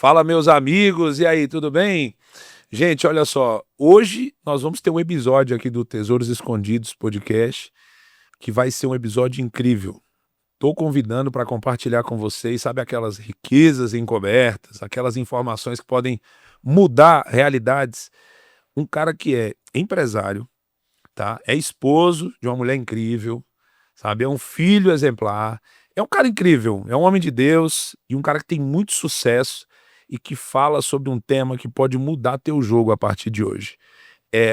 Fala, meus amigos, e aí, tudo bem? Gente, olha só, hoje nós vamos ter um episódio aqui do Tesouros Escondidos podcast, que vai ser um episódio incrível. Estou convidando para compartilhar com vocês, sabe, aquelas riquezas encobertas, aquelas informações que podem mudar realidades. Um cara que é empresário, tá? É esposo de uma mulher incrível, sabe? É um filho exemplar, é um cara incrível, é um homem de Deus e um cara que tem muito sucesso e que fala sobre um tema que pode mudar teu jogo a partir de hoje.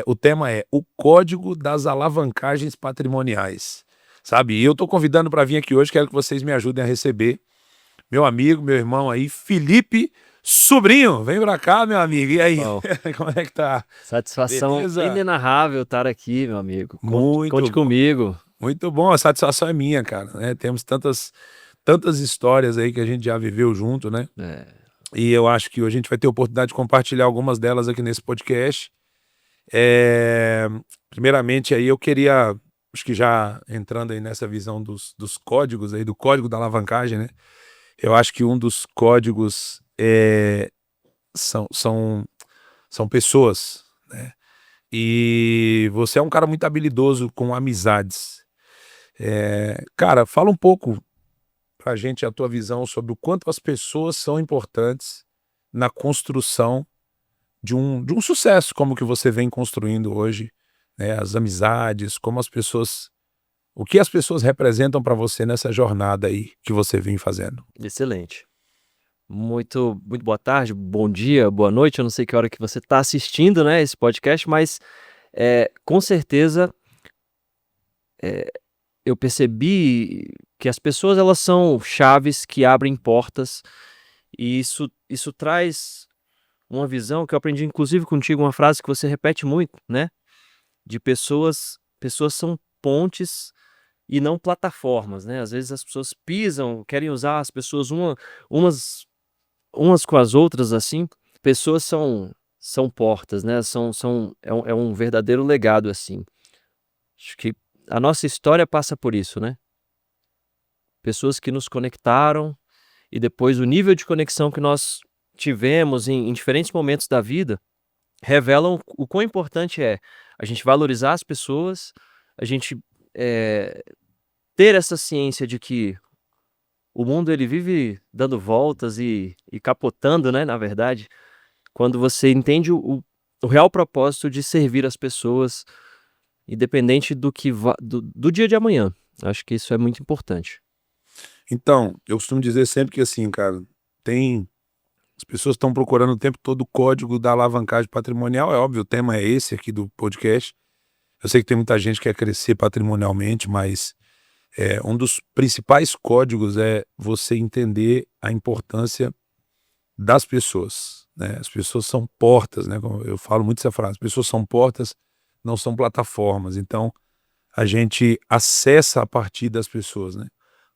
O tema é o código das alavancagens patrimoniais, sabe? E eu tô convidando para vir aqui hoje, quero que vocês me ajudem a receber meu amigo, meu irmão aí, Felipe Sobrinho. Vem pra cá, meu amigo. E aí, Bom, como é que tá? satisfação Beleza? inenarrável estar aqui, meu amigo. Conte Muito bom. comigo. Muito bom, a satisfação é minha, cara, né? Temos tantas histórias aí que a gente já viveu junto, né? É, E eu acho que hoje a gente vai ter a oportunidade de compartilhar algumas delas aqui nesse podcast. Eh, Primeiramente aí eu queria, acho que já entrando aí nessa visão dos códigos aí, do código da alavancagem, né? Eu acho que um dos códigos, são pessoas, né? E você é um cara muito habilidoso com amizades. Cara, fala um pouco pra gente a tua visão sobre o quanto as pessoas são importantes na construção de um sucesso como o que você vem construindo hoje, né, as amizades, como as pessoas o que as pessoas representam para você nessa jornada aí que você vem fazendo. excelente. Muito boa tarde, bom dia, boa noite. Eu não sei que hora que você está assistindo, né, esse podcast, mas com certeza eu percebi que as pessoas elas são chaves que abrem portas e isso traz uma visão que eu aprendi inclusive contigo, uma frase que você repete muito, né? De pessoas são pontes e não plataformas, né, às vezes as pessoas pisam, querem usar as pessoas umas umas com as outras, assim, pessoas são portas, né, é um verdadeiro legado, assim. Acho que a nossa história passa por isso, né, pessoas que nos conectaram e depois o nível de conexão que nós tivemos em diferentes momentos da vida, revelam o quão importante é a gente valorizar as pessoas, a gente, eh, ter essa ciência de que o mundo ele vive dando voltas e capotando, né, na verdade, quando você entende o real propósito de servir as pessoas, independente do que do dia de amanhã. Acho que isso é muito importante. Então, eu costumo dizer sempre que assim, cara, tem as pessoas estão procurando o tempo todo o código da alavancagem patrimonial, é óbvio, o tema é esse aqui do podcast. Eu sei que tem muita gente que quer crescer patrimonialmente, mas um dos principais códigos é você entender a importância das pessoas, né? As pessoas são portas, né? Como eu falo muito essa frase, as pessoas são portas, não são plataformas. Então, a gente acessa a partir das pessoas, né?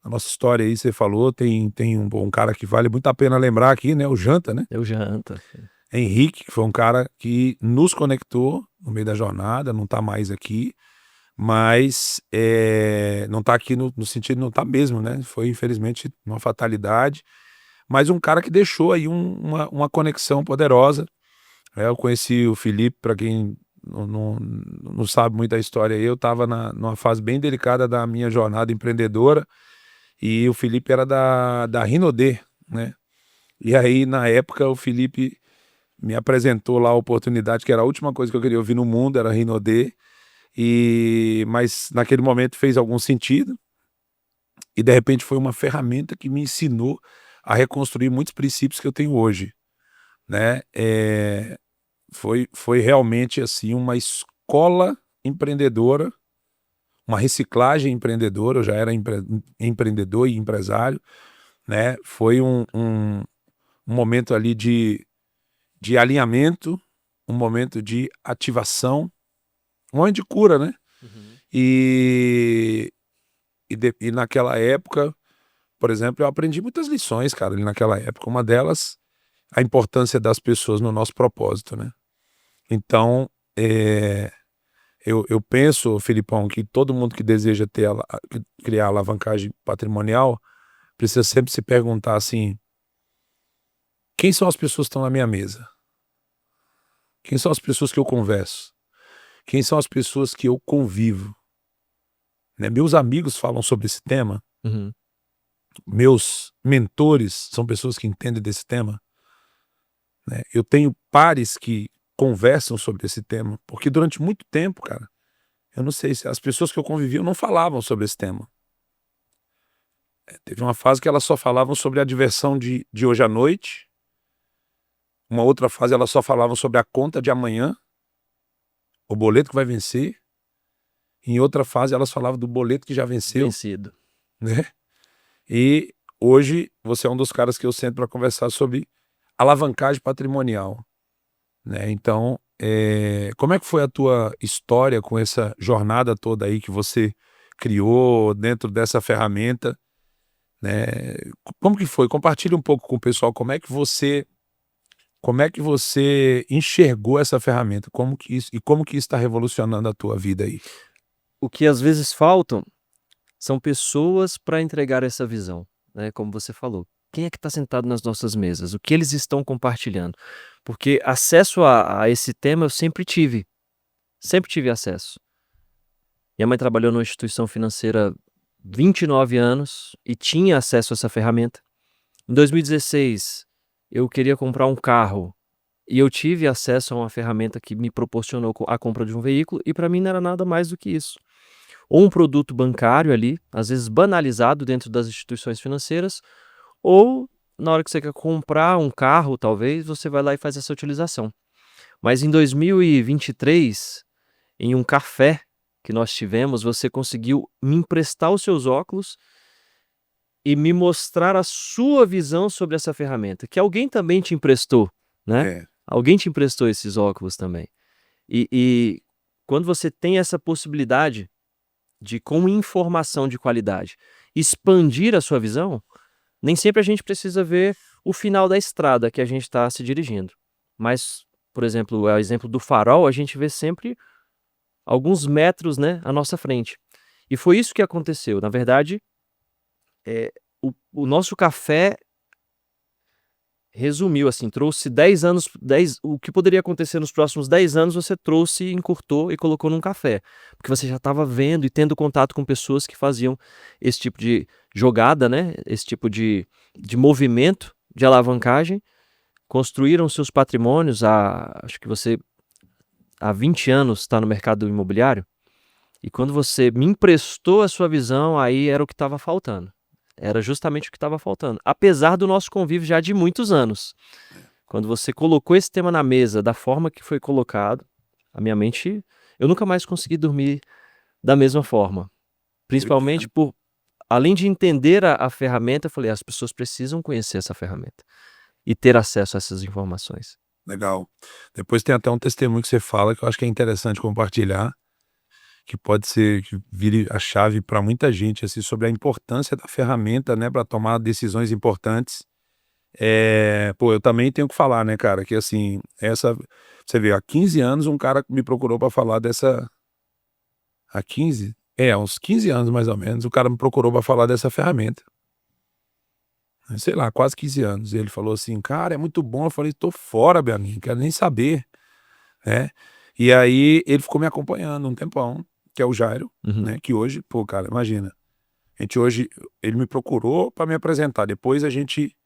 A nossa história aí, você falou, tem um cara que vale muito a pena lembrar aqui, né? O Janta, né? Eu janta. Henrique, que foi um cara que nos conectou no meio da jornada, não está mais aqui, mas não está aqui no sentido, não está mesmo, né? Foi infelizmente uma fatalidade, mas um cara que deixou aí uma conexão poderosa. Eu conheci o Felipe, para quem não sabe muito a história aí, eu estava numa fase bem delicada da minha jornada empreendedora e o Felipe era da Rinodê, né? E aí, na época, o Felipe me apresentou lá a oportunidade, que era a última coisa que eu queria ouvir no mundo, era Rinodê, mas naquele momento fez algum sentido, e de repente foi uma ferramenta que me ensinou a reconstruir muitos princípios que eu tenho hoje, né? Foi realmente assim uma escola empreendedora, uma reciclagem empreendedora, eu já era empreendedor e empresário, né? Foi um momento ali de alinhamento, um momento de ativação, um momento de cura, né? Uhum. E, e naquela época, por exemplo, eu aprendi muitas lições, cara, ali naquela época. Uma delas, a importância das pessoas no nosso propósito, né? Então, eu penso, Filipão, que todo mundo que deseja criar alavancagem patrimonial precisa sempre se perguntar assim: Quem são as pessoas que estão na minha mesa? Quem são as pessoas que eu converso? Quem são as pessoas que eu convivo? Né? Meus amigos falam sobre esse tema. Uhum. Meus mentores são pessoas que entendem desse tema. Né? Eu tenho pares que conversam sobre esse tema. Porque durante muito tempo, cara, eu não sei se as pessoas que eu convivia não falavam sobre esse tema. Teve uma fase que elas só falavam sobre a diversão de hoje à noite. Uma outra fase elas só falavam sobre a conta de amanhã, o boleto que vai vencer. Em outra fase elas falavam do boleto que já venceu. Vencido. Né? E hoje você é um dos caras que eu sento para conversar sobre alavancagem patrimonial. Né? Então, como é que foi a tua história com essa jornada toda aí que você criou dentro dessa ferramenta? Né? Como que foi? Compartilhe um pouco com o pessoal como é que você enxergou essa ferramenta, como que isso está revolucionando a tua vida aí? O que às vezes faltam são pessoas para entregar essa visão, né, como você falou. Quem é que está sentado nas nossas mesas? O que eles estão compartilhando? Porque acesso a esse tema eu sempre tive acesso. Minha mãe trabalhou numa instituição financeira 29 anos e tinha acesso a essa ferramenta. Em 2016, eu queria comprar um carro e eu tive acesso a uma ferramenta que me proporcionou a compra de um veículo e para mim não era nada mais do que isso. Ou um produto bancário ali, às vezes banalizado dentro das instituições financeiras, ou na hora que você quer comprar um carro, talvez, você vai lá e faz essa utilização. Mas em 2023, em um café que nós tivemos, você conseguiu me emprestar os seus óculos e me mostrar a sua visão sobre essa ferramenta, que alguém também te emprestou, né? Alguém te emprestou esses óculos também. E quando você tem essa possibilidade de, com informação de qualidade, expandir a sua visão, nem sempre a gente precisa ver o final da estrada que a gente está se dirigindo. Mas, por exemplo, o exemplo do farol, a gente vê sempre alguns metros, né, à nossa frente. E foi isso que aconteceu. Na verdade, o nosso café resumiu, assim, trouxe 10 anos, o que poderia acontecer nos próximos 10 anos, você trouxe, encurtou e colocou num café. Porque você já estava vendo e tendo contato com pessoas que faziam esse tipo de jogada, né? Esse tipo de movimento de alavancagem, construíram seus patrimônios, acho que você há 20 anos está no mercado imobiliário, e quando você me emprestou a sua visão, aí era o que estava faltando. Era justamente o que estava faltando. Apesar do nosso convívio já de muitos anos. Quando você colocou esse tema na mesa da forma que foi colocado, a minha mente, eu nunca mais consegui dormir da mesma forma. Principalmente por, além de entender a ferramenta, eu falei, as pessoas precisam conhecer essa ferramenta e ter acesso a essas informações. Legal. Depois tem até um testemunho que você fala que eu acho que é interessante compartilhar, que pode ser que vire a chave para muita gente, assim, sobre a importância da ferramenta, né, para tomar decisões importantes. Pô, eu também tenho que falar, né, cara, que assim, você vê, há 15 anos um cara me procurou para falar dessa, há 15? Há uns 15 anos mais ou menos, o cara me procurou para falar dessa ferramenta. Sei lá, quase 15 anos. E ele falou assim, cara, é muito bom. Eu falei, tô fora, meu amigo, não quero nem saber, né? E aí ele ficou me acompanhando um tempão, que é o Jairo, né? Que hoje, pô, cara, imagina. Ele me procurou para me apresentar. Depois a gente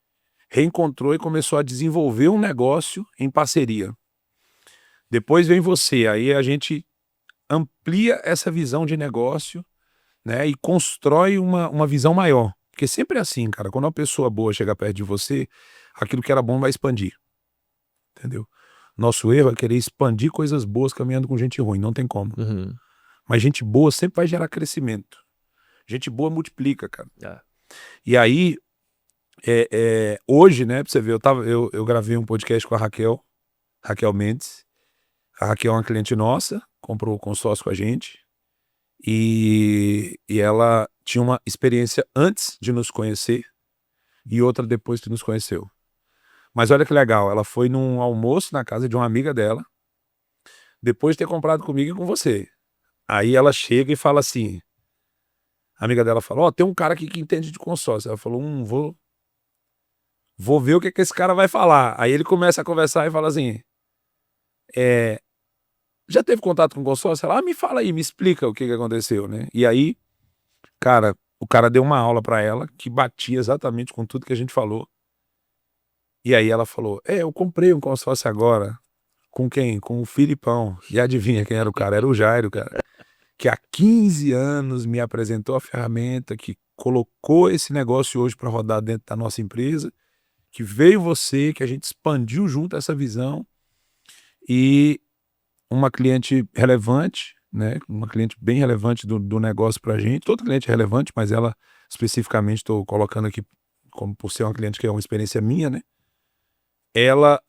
reencontrou e começou a desenvolver um negócio em parceria. Depois vem você, aí a gente amplia essa visão de negócio, né? E constrói uma visão maior. Porque sempre é assim, cara, quando uma pessoa boa chega perto de você, aquilo que era bom vai expandir. Entendeu? Nosso erro é querer expandir coisas boas caminhando com gente ruim, não tem como. Mas gente boa sempre vai gerar crescimento. Gente boa multiplica, cara. E aí, hoje, né, pra você ver, eu gravei um podcast com a Raquel Mendes. A Raquel é uma cliente nossa, comprou consórcio com a gente. E ela tinha uma experiência antes de nos conhecer e outra depois que nos conheceu. Mas olha que legal, ela foi num almoço na casa de uma amiga dela, depois de ter comprado comigo e com você. Aí ela chega e fala assim, a amiga dela fala, tem um cara aqui que entende de consórcio. Ela falou, vou ver o que esse cara vai falar. Aí ele começa a conversar e fala assim, já teve contato com o consórcio? Ela, me fala aí, me explica o que aconteceu, né? E aí, cara, o cara deu uma aula pra ela que batia exatamente com tudo que a gente falou. E aí ela falou, eu comprei um consórcio agora. Com quem? Com o Filipão. E adivinha quem era o cara? Era o Jairo, cara. Que há 15 anos me apresentou a ferramenta, que colocou esse negócio hoje para rodar dentro da nossa empresa, que veio você, que a gente expandiu junto essa visão, e uma cliente relevante, né? Uma cliente bem relevante do negócio para a gente. Todo cliente é relevante, mas ela especificamente estou colocando aqui como por ser uma cliente que é uma experiência minha, né? Ela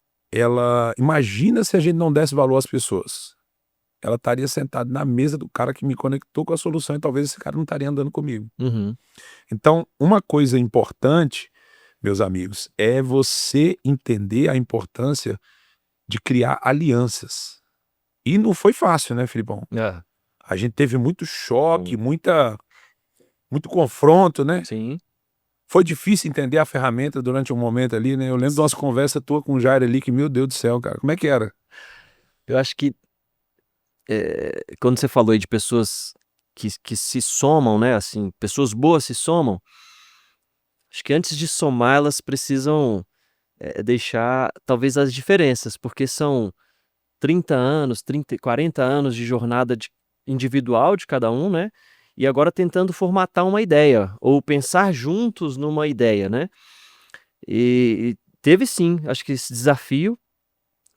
imagina se a gente não desse valor às pessoas. Ela estaria sentada na mesa do cara que me conectou com a solução e talvez esse cara não estaria andando comigo. Uhum. Então, uma coisa importante, meus amigos, é você entender a importância de criar alianças. E não foi fácil, né, Filipão? A gente teve muito choque, muito confronto, né? Sim. Foi difícil entender a ferramenta durante um momento ali, né? Eu lembro de umas conversas tua com o Jair ali, que, meu Deus do céu, cara, como é que era? Eu acho que quando você falou aí de pessoas que se somam, né, assim, pessoas boas se somam, acho que antes de somar elas precisam deixar talvez as diferenças, porque são 30 anos, 40 anos de jornada individual de cada um, né, e agora tentando formatar uma ideia, ou pensar juntos numa ideia, né. E teve sim, acho que esse desafio,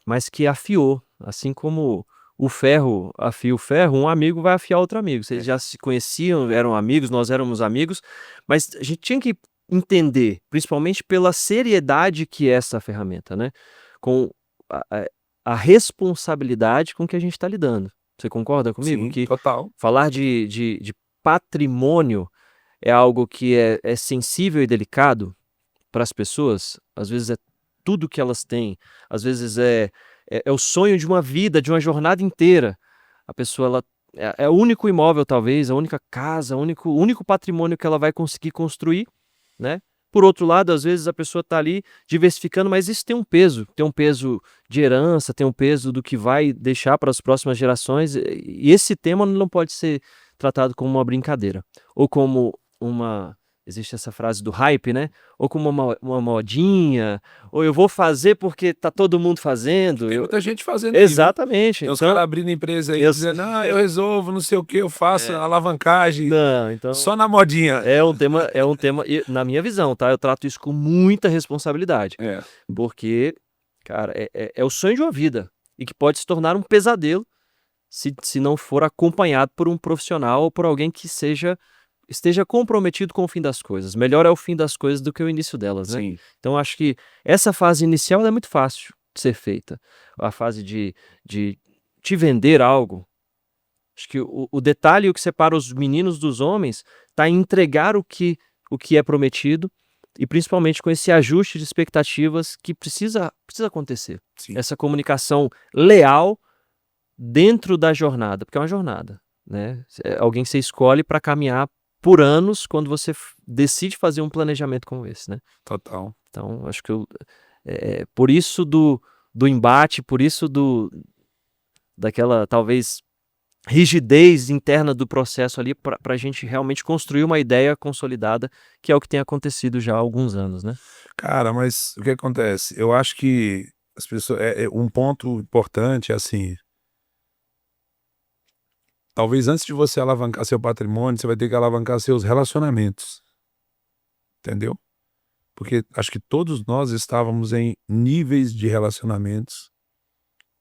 mas que afiou, assim como o ferro afia o ferro, um amigo vai afiar outro amigo. Vocês já se conheciam, eram amigos, nós éramos amigos, mas a gente tinha que entender, principalmente pela seriedade que é essa ferramenta, né, com a responsabilidade com que a gente está lidando. Você concorda comigo? Sim, Que total. falar de patrimônio é algo que é sensível e delicado para as pessoas, às vezes é tudo que elas têm, às vezes é o sonho de uma vida, de uma jornada inteira. A pessoa ela é o único imóvel talvez, a única casa, o único patrimônio que ela vai conseguir construir, né. Por outro lado, às vezes a pessoa está ali diversificando, mas isso tem um peso de herança, tem um peso do que vai deixar para as próximas gerações, e esse tema não pode ser tratado como uma brincadeira, ou como existe essa frase do hype, né, ou como uma modinha, ou eu vou fazer porque tá todo mundo fazendo. Tem muita gente fazendo isso. Exatamente. Tem uns Então caras abrindo empresa aí eu dizendo, eu resolvo, não sei o que, eu faço alavancagem. Não, então Só na modinha. é um tema e na minha visão, tá, eu trato isso com muita responsabilidade, porque, cara, é o sonho de uma vida, e que pode se tornar um pesadelo se não for acompanhado por um profissional ou por alguém que esteja comprometido com o fim das coisas. Melhor é o fim das coisas do que o início delas, né. Sim. Então acho que essa fase inicial ela é muito fácil de ser feita. A fase de te vender algo, acho que o detalhe e o que separa os meninos dos homens está em entregar o que é prometido, e principalmente com esse ajuste de expectativas que precisa acontecer. Sim. Essa comunicação leal dentro da jornada, porque é uma jornada, né. É alguém que você escolhe para caminhar por anos quando você decide fazer um planejamento como esse, né. Total. Então acho que por isso do embate, por isso daquela talvez rigidez interna do processo ali, para a gente realmente construir uma ideia consolidada, que é o que tem acontecido já há alguns anos, né. Cara, mas o que acontece? Eu acho que as pessoas, um ponto importante é assim, talvez antes de você alavancar seu patrimônio, você vai ter que alavancar seus relacionamentos. Entendeu? Porque acho que todos nós estávamos em níveis de relacionamentos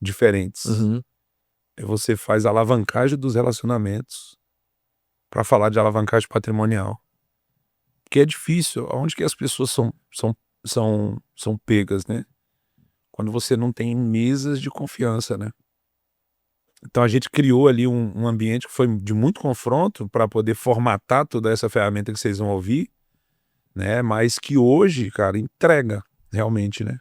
diferentes. Uhum. Você faz a alavancagem dos relacionamentos para falar de alavancagem patrimonial. Que é difícil. Onde que as pessoas são pegas, né? Quando você não tem mesas de confiança, né? Então a gente criou ali um ambiente que foi de muito confronto para poder formatar toda essa ferramenta que vocês vão ouvir, né? Mas que hoje, cara, entrega realmente, né?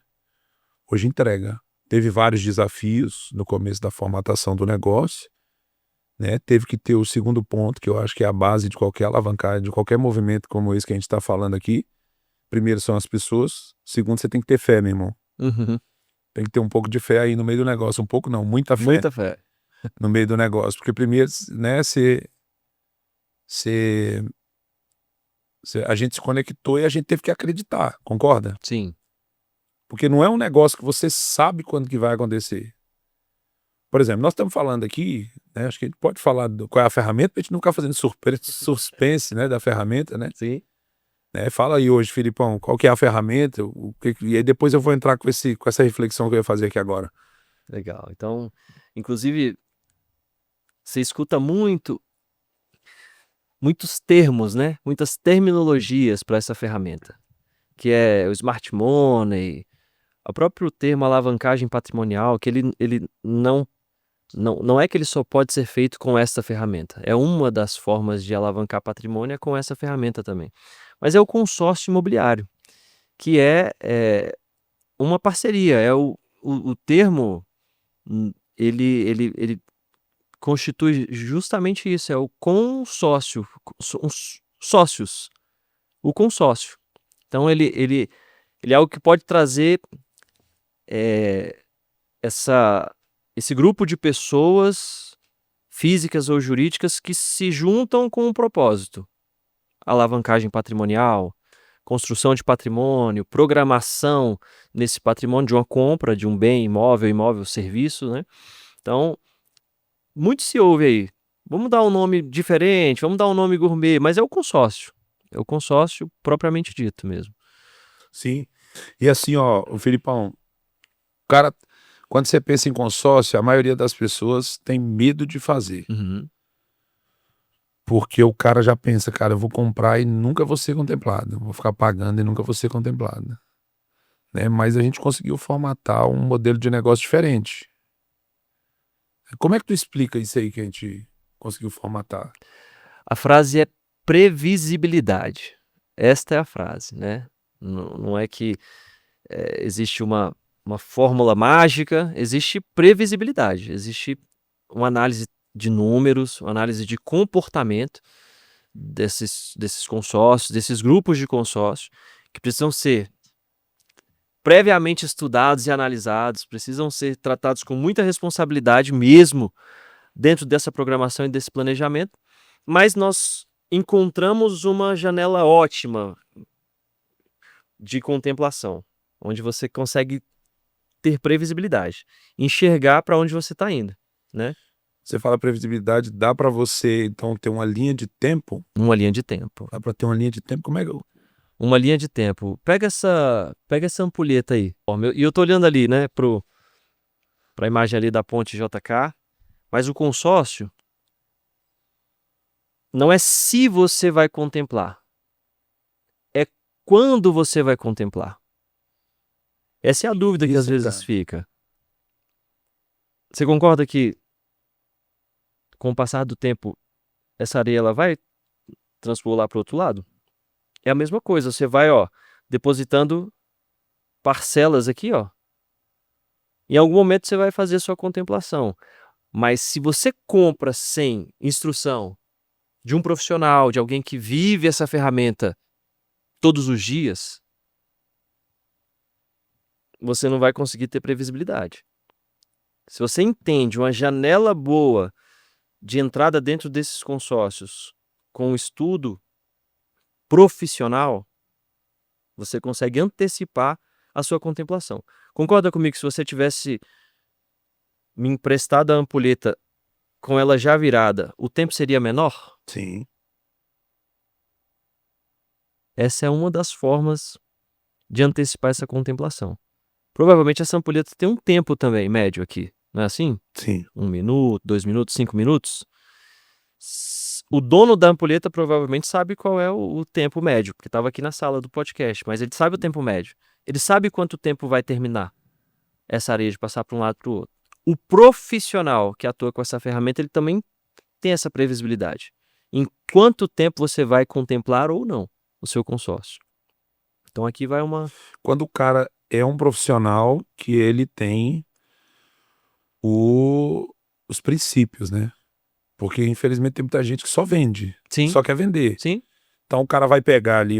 Hoje entrega. Teve vários desafios no começo da formatação do negócio, né? Teve que ter o segundo ponto, que eu acho que é a base de qualquer alavancagem, de qualquer movimento como esse que a gente está falando aqui. primeiro são as pessoas, segundo você tem que ter fé, meu irmão. Uhum. Tem que ter um pouco de fé aí no meio do negócio, um pouco não, muita fé Muita fé. no meio do negócio, porque primeiro, né, você a gente se conectou e a gente teve que acreditar, concorda? Sim. Porque não é um negócio que você sabe quando que vai acontecer. Por exemplo, nós estamos falando aqui, né, acho que a gente pode falar qual é a ferramenta, pra gente não ficar fazendo suspense, né, da ferramenta, né? Sim. Fala aí hoje, Filipão, qual que é a ferramenta, e aí depois eu vou entrar com essa reflexão que eu ia fazer aqui agora. Legal. Então, inclusive, você escuta muitos termos, né? Muitas terminologias para essa ferramenta, que é o smart money, o próprio termo alavancagem patrimonial, que ele não é que ele só pode ser feito com essa ferramenta. É uma das formas de alavancar patrimônio é com essa ferramenta também. Mas é o consórcio imobiliário, que é uma parceria. É o termo, ele constitui justamente isso, é o consórcio, sócios, o consórcio. Então ele é algo que pode trazer esse grupo de pessoas físicas ou jurídicas que se juntam com um propósito. Alavancagem patrimonial, construção de patrimônio, programação nesse patrimônio de uma compra de um bem imóvel, serviço, né? Então, muito se ouve aí. Vamos dar um nome diferente, vamos dar um nome gourmet, mas é o consórcio. É o consórcio propriamente dito mesmo. Sim. E assim, ó, o Filipão, cara, quando você pensa em consórcio, a maioria das pessoas tem medo de fazer. Uhum. Porque o cara já pensa, cara, eu vou comprar e nunca vou ser contemplado. Vou ficar pagando e nunca vou ser contemplado. Né? Mas a gente conseguiu formatar um modelo de negócio diferente. Como é que tu explica isso aí que a gente conseguiu formatar? A frase é previsibilidade. Esta é a frase, né? Não é que existe uma fórmula mágica, existe previsibilidade, existe uma análise de números, uma análise de comportamento desses consórcios, desses grupos de consórcio, que precisam ser previamente estudados e analisados, precisam ser tratados com muita responsabilidade mesmo dentro dessa programação e desse planejamento, mas nós encontramos uma janela ótima de contemplação, onde você consegue ter previsibilidade, enxergar para onde você está indo, né? Você fala previsibilidade, dá para você então ter uma linha de tempo? Uma linha de tempo. Dá para ter uma linha de tempo? Como é que eu... Uma linha de tempo. Pega essa ampulheta aí. E eu tô olhando ali, né, pra imagem ali da ponte JK, mas o consórcio não é se você vai contemplar, é quando você vai contemplar. Essa é a dúvida que às vezes fica. Você concorda que, com o passar do tempo, essa areia ela vai transpor lá para o outro lado? É a mesma coisa, você vai, depositando parcelas aqui, em algum momento você vai fazer sua contemplação. Mas se você compra sem instrução de um profissional, de alguém que vive essa ferramenta todos os dias, você não vai conseguir ter previsibilidade. Se você entende uma janela boa de entrada dentro desses consórcios com um estudo profissional, você consegue antecipar a sua contemplação. Concorda comigo que se você tivesse me emprestado a ampulheta com ela já virada, o tempo seria menor? Sim. Essa é uma das formas de antecipar essa contemplação. Provavelmente essa ampulheta tem um tempo também, médio aqui, não é assim? Sim. 1 minuto, 2 minutos, 5 minutos. O dono da ampulheta provavelmente sabe qual é o tempo médio, porque estava aqui na sala do podcast, mas ele sabe o tempo médio. Ele sabe quanto tempo vai terminar essa areia de passar para um lado para o outro. O profissional que atua com essa ferramenta, ele também tem essa previsibilidade. Em quanto tempo você vai contemplar ou não o seu consórcio. Então aqui vai uma... Quando o cara é um profissional que ele tem os princípios, né? Porque infelizmente tem muita gente que só vende, Sim. só quer vender. Sim. Então o cara vai pegar ali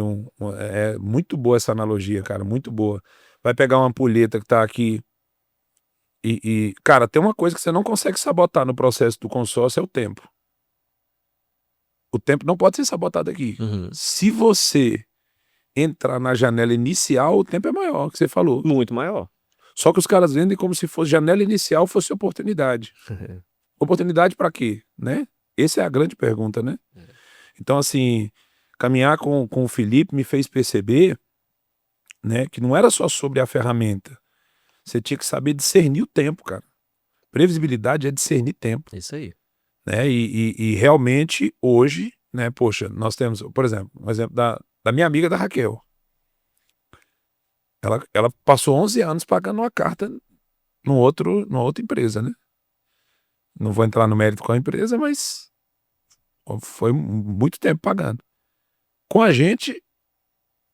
é muito boa essa analogia, cara, muito boa. Vai pegar uma ampulheta que tá aqui cara, tem uma coisa que você não consegue sabotar no processo do consórcio, é o tempo. O tempo não pode ser sabotado aqui. Uhum. Se você entrar na janela inicial, o tempo é maior, que você falou. Muito maior. Só que os caras vendem como se fosse janela inicial fosse oportunidade. Oportunidade para quê, né? Essa é a grande pergunta, né? Então, assim, caminhar com o Felipe me fez perceber, né, que não era só sobre a ferramenta. Você tinha que saber discernir o tempo, cara. Previsibilidade é discernir tempo. Isso aí. Né? E realmente, hoje, né, poxa, nós temos, por exemplo, um exemplo da minha amiga da Raquel. Ela passou 11 anos pagando uma carta numa outra empresa, né? Não vou entrar no mérito com a empresa, mas foi muito tempo pagando. Com a gente,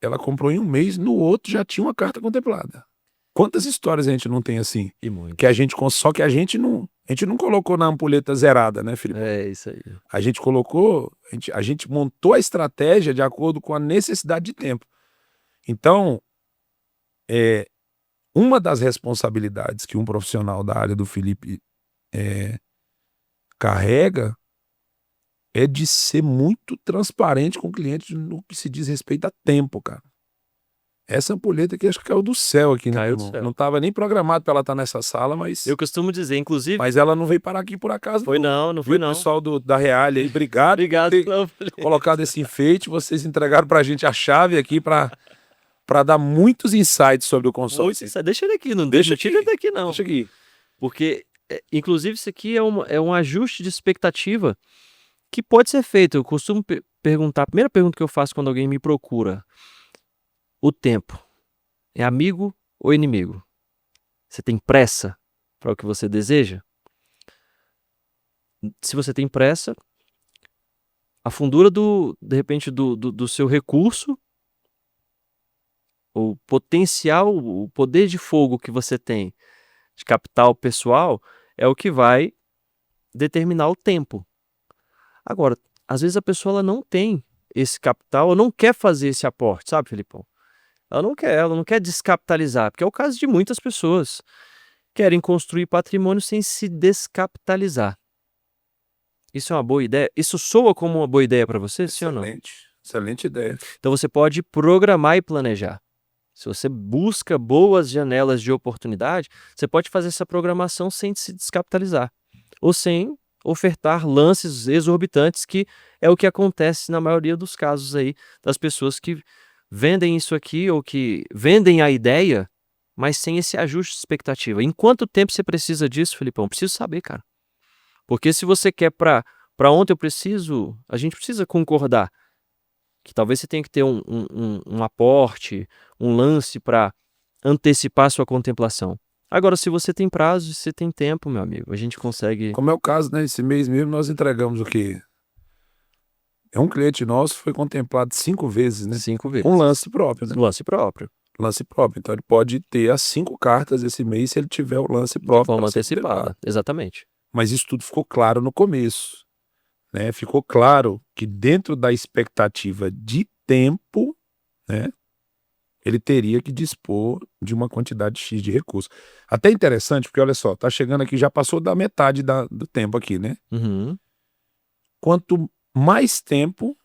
ela comprou em um mês, no outro já tinha uma carta contemplada. Quantas histórias a gente não tem assim? E muito. Só que a gente não colocou na ampulheta zerada, né, Felipe? É isso aí. A gente colocou, a gente montou a estratégia de acordo com a necessidade de tempo. Então, uma das responsabilidades que um profissional da área do Felipe carrega é de ser muito transparente com o cliente no que se diz respeito a tempo, cara. Essa ampulheta aqui acho que caiu do céu aqui, né? Caiu do céu. Não estava nem programado para ela estar nessa sala, mas... Eu costumo dizer, inclusive... Mas ela não veio parar aqui por acaso. Foi não foi não. Pessoal da Realia aí, obrigado. Obrigado por ter colocado esse enfeite. Vocês entregaram pra gente a chave aqui pra dar muitos insights sobre o consórcio. Deixa ele aqui, não tira ele daqui não. Deixa aqui. Porque, inclusive, isso aqui é um ajuste de expectativa que pode ser feito. Eu costumo perguntar, a primeira pergunta que eu faço quando alguém me procura: o tempo é amigo ou inimigo? Você tem pressa para o que você deseja? Se você tem pressa, a fundura de repente do seu recurso, o potencial, o poder de fogo que você tem de capital pessoal é o que vai determinar o tempo. Agora, às vezes a pessoa ela não tem esse capital, ou não quer fazer esse aporte, sabe, Felipão? Ela não quer descapitalizar, porque é o caso de muitas pessoas. Querem construir patrimônio sem se descapitalizar. Isso é uma boa ideia? Isso soa como uma boa ideia para você, sim ou não? Excelente ideia. Então você pode programar e planejar. Se você busca boas janelas de oportunidade, você pode fazer essa programação sem se descapitalizar. Ou sem ofertar lances exorbitantes, que é o que acontece na maioria dos casos aí, das pessoas que vendem isso aqui, ou que vendem a ideia, mas sem esse ajuste de expectativa. Em quanto tempo você precisa disso, Felipão? Preciso saber, cara. Porque se você quer para ontem, a gente precisa concordar que talvez você tenha que ter um aporte, um lance para antecipar a sua contemplação. Agora, se você tem prazo e você tem tempo, meu amigo, a gente consegue... Como é o caso, né? Esse mês mesmo nós entregamos o quê? É um cliente nosso, foi contemplado 5 vezes, né? 5 vezes. Um lance próprio, né? Lance próprio. Lance próprio. Então ele pode ter as 5 cartas esse mês se ele tiver o lance próprio. De forma antecipada, exatamente. Mas isso tudo ficou claro no começo, né? Ficou claro que dentro da expectativa de tempo, né, ele teria que dispor de uma quantidade X de recursos. Até interessante, porque olha só, tá chegando aqui, já passou da metade do tempo aqui, né? Uhum. Quanto mais tempo,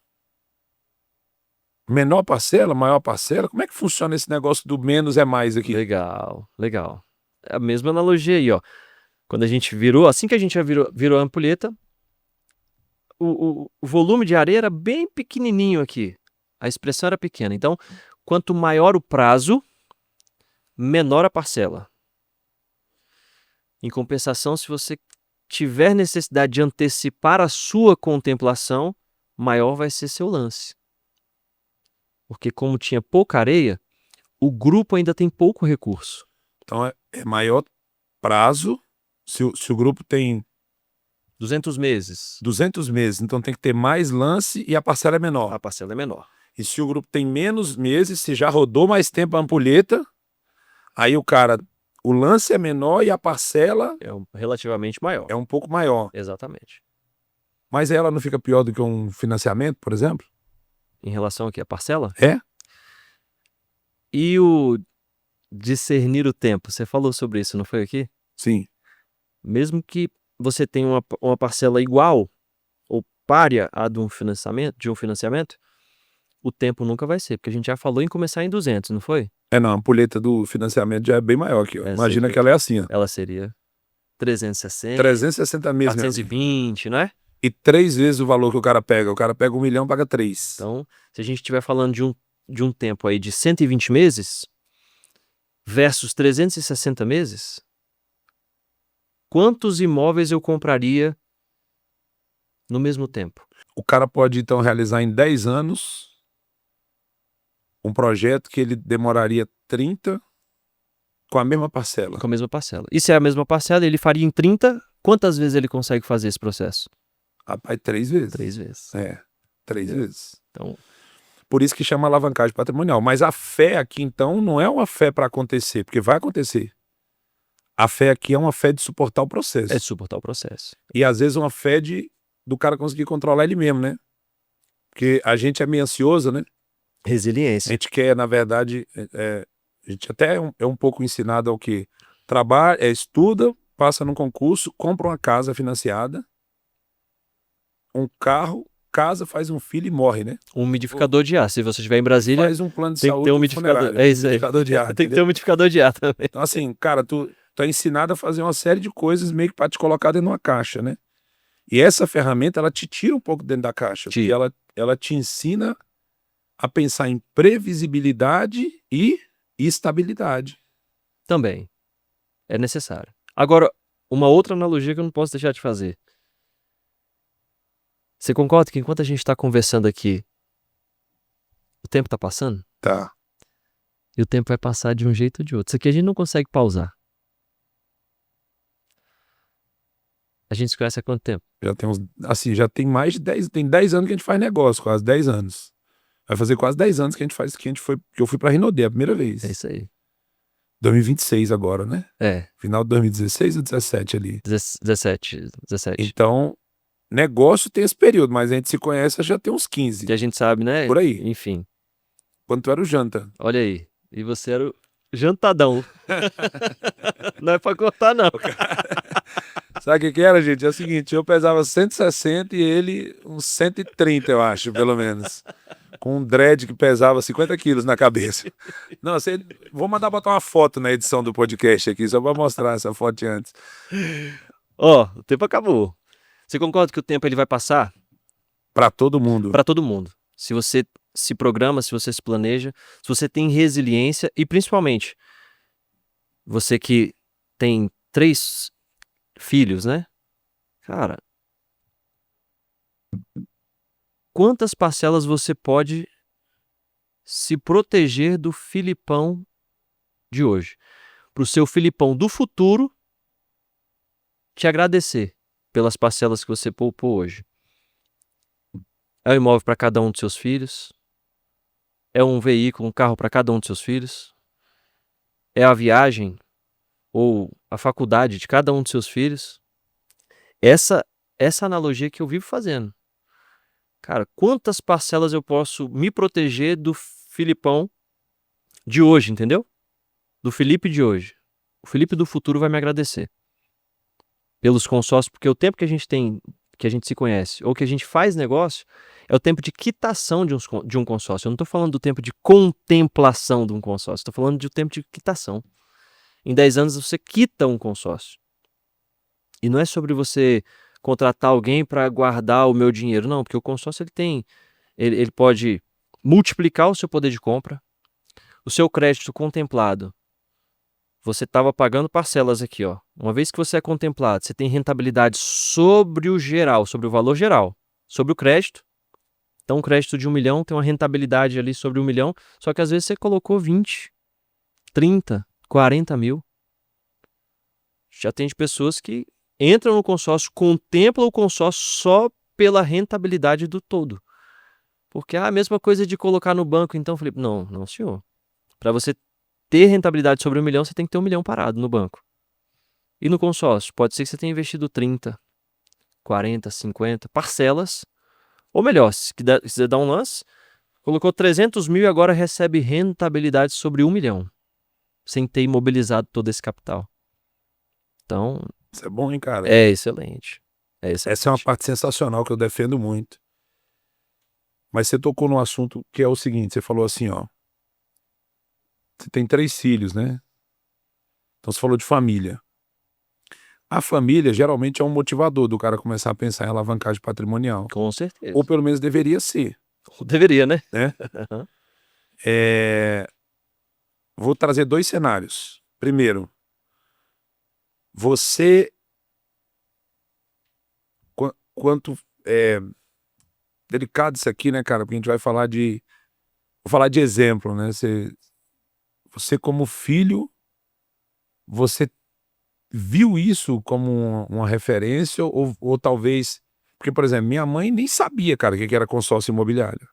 menor parcela, maior parcela, como é que funciona esse negócio do menos é mais aqui? Legal, legal. É a mesma analogia aí, ó. Quando a gente virou, assim que a gente virou a ampulheta, o volume de areia era bem pequenininho aqui. A expressão era pequena. Então, quanto maior o prazo, menor a parcela. Em compensação, se você tiver necessidade de antecipar a sua contemplação, maior vai ser seu lance. Porque como tinha pouca areia, o grupo ainda tem pouco recurso. Então é maior prazo, se o grupo tem 200 meses. 200 meses, então tem que ter mais lance e a parcela é menor. A parcela é menor. E se o grupo tem menos meses, se já rodou mais tempo a ampulheta, aí o lance é menor e a parcela é relativamente maior. É um pouco maior. Exatamente. Mas ela não fica pior do que um financiamento, por exemplo? em relação aqui à parcela. É? E o discernir o tempo, você falou sobre isso, não foi aqui? Sim. Mesmo que você tenha uma parcela igual ou párea à de um financiamento, o tempo nunca vai ser, porque a gente já falou em começar em 200, não foi? Não, a ampulheta do financiamento já é bem maior aqui, ó. Essa Imagina aqui. que ela é assim, ó. Ela seria 360, 360 meses, meu amigo. 420, não é? E 3 vezes o valor que o cara pega. O cara pega 1 milhão, paga 3. Então, se a gente estiver falando de um tempo aí de 120 meses versus 360 meses, quantos imóveis eu compraria no mesmo tempo? O cara pode, então, realizar em 10 anos um projeto que ele demoraria 30 com a mesma parcela. Com a mesma parcela. E se é a mesma parcela, ele faria em 30, quantas vezes ele consegue fazer esse processo? Rapaz, 3 vezes. 3 vezes. 3 vezes. Então, Por isso que chama alavancagem patrimonial. Mas a fé aqui, então, não é uma fé para acontecer, porque vai acontecer. A fé aqui é uma fé de suportar o processo. é de suportar o processo. E às vezes uma fé do cara conseguir controlar ele mesmo, né? Porque a gente é meio ansioso, né? A Resiliência. gente quer, na verdade, a gente até é um pouco ensinado ao que? Trabalha, estuda, passa num concurso, compra uma casa financiada, um carro, casa, faz um filho e morre, né? Um umidificador de ar. Se você estiver em Brasília, Faz um plano de tem que saúde ter um e umidificador. funerário, É isso aí. umidificador de ar, Tem que ter entendeu? um umidificador de ar também. Então, assim, cara, tu é ensinado a fazer uma série de coisas meio que para te colocar dentro de uma caixa, né? E essa ferramenta, ela te tira um pouco dentro da caixa. Tira. Porque ela te ensina a pensar em previsibilidade e estabilidade. Também. É necessário. Agora, uma outra analogia que eu não posso deixar de fazer. Você concorda que enquanto a gente está conversando aqui, o tempo está passando? Tá. E o tempo vai passar de um jeito ou de outro. Isso aqui a gente não consegue pausar. A gente se conhece há quanto tempo? Já tem uns, assim, já tem mais de 10, tem 10 anos que a gente faz negócio, quase 10 anos. Vai fazer quase 10 anos que eu fui pra Rinodê a primeira vez. É isso aí. 2026 agora, né? Final de 2016 ou 17 ali. 17. Então, negócio tem esse período, mas a gente se conhece já tem uns 15. Que a gente sabe, né? Por aí. Enfim. Quando tu era o janta. Olha aí. E você era o jantadão. Não é pra cortar, não. Sabe o que era, gente? É o seguinte, eu pesava 160 e ele uns 130, eu acho, pelo menos. Com um dread que pesava 50 quilos na cabeça. Não, vou mandar botar uma foto na edição do podcast aqui, só pra mostrar essa foto de antes. Ó, o tempo acabou. Você concorda que o tempo ele vai passar? Pra todo mundo. Pra todo mundo. Se você se programa, se você se planeja, se você tem resiliência e principalmente você que tem 3 filhos, né? Cara, quantas parcelas você pode se proteger do Filipão de hoje? Pro seu Filipão do futuro te agradecer pelas parcelas que você poupou hoje. É um imóvel para cada um dos seus filhos? É um veículo, um carro para cada um dos seus filhos? É a viagem ou a faculdade de cada um dos seus filhos? Essa analogia que eu vivo fazendo. Cara, quantas parcelas eu posso me proteger do Filipão de hoje, entendeu? Do Felipe de hoje. O Felipe do futuro vai me agradecer pelos consórcios, porque o tempo que a gente tem, que a gente se conhece, ou que a gente faz negócio, é o tempo de quitação de um consórcio. Eu não estou falando do tempo de contemplação de um consórcio, estou falando do tempo de quitação. Em 10 anos você quita um consórcio. E não é sobre você contratar alguém para guardar o meu dinheiro, não, porque o consórcio ele pode multiplicar o seu poder de compra, o seu crédito contemplado. Você estava pagando parcelas aqui, ó. Uma vez que você é contemplado, você tem rentabilidade sobre o geral, sobre o valor geral, sobre o crédito. Então, um crédito de 1 milhão tem uma rentabilidade ali sobre 1 milhão, só que às vezes você colocou 20, 30, 40 mil. Já tem de pessoas que entram no consórcio, contemplam o consórcio só pela rentabilidade do todo. Porque a mesma coisa de colocar no banco, então, Felipe, não, senhor. Para você ter rentabilidade sobre 1 milhão, você tem que ter 1 milhão parado no banco. E no consórcio, pode ser que você tenha investido 30, 40, 50 parcelas, ou melhor, se quiser dar um lance, Colocou 300 mil e agora recebe rentabilidade sobre 1 milhão, sem ter imobilizado todo esse capital. Então, Isso é bom, hein, cara? é excelente. É excelente. Essa é uma parte sensacional que eu defendo muito. Mas você tocou num assunto que é o seguinte, você falou assim, ó. Você tem 3 filhos, né? Então você falou de família. A família geralmente é um motivador do cara começar a pensar em alavancagem patrimonial. Com certeza. Ou pelo menos deveria ser, Deveria, né? né? Aham. Vou trazer 2 cenários. Primeiro, você... Quanto... delicado isso aqui, né, cara? Porque a gente vai falar de... Vou falar de exemplo, né? Você como filho, você viu isso como uma referência ou talvez... Porque, por exemplo, minha mãe nem sabia, cara, o que era consórcio imobiliário.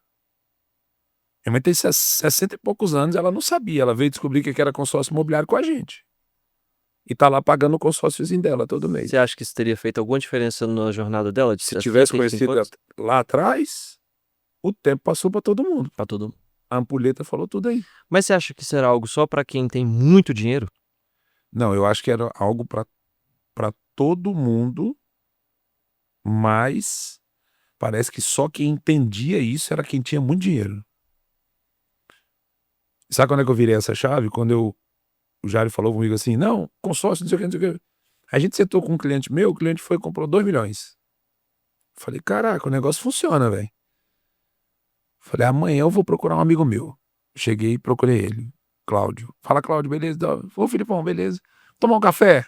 Minha mãe tem 60 e poucos anos, ela não sabia. Ela veio descobrir o que era consórcio imobiliário com a gente. E tá lá pagando o consórciozinho dela todo mês. Você acha que isso teria feito alguma diferença na jornada dela? Se tivesse conhecido lá atrás, o tempo passou para todo mundo. Para todo mundo. A ampulheta falou tudo aí. Mas você acha que será algo só para quem tem muito dinheiro? Não, eu acho que era algo para todo mundo, mas parece que só quem entendia isso era quem tinha muito dinheiro. Sabe quando é que eu virei essa chave? Quando o Jário falou comigo assim, não, consórcio, não sei o que, não sei o que. A gente sentou com um cliente meu, o cliente foi e comprou 2 milhões. Falei, caraca, o negócio funciona, velho. Falei, amanhã eu vou procurar um amigo meu. Cheguei e procurei ele, Cláudio. Fala, Cláudio, beleza? Ô, Filipão, beleza? Tomar um café?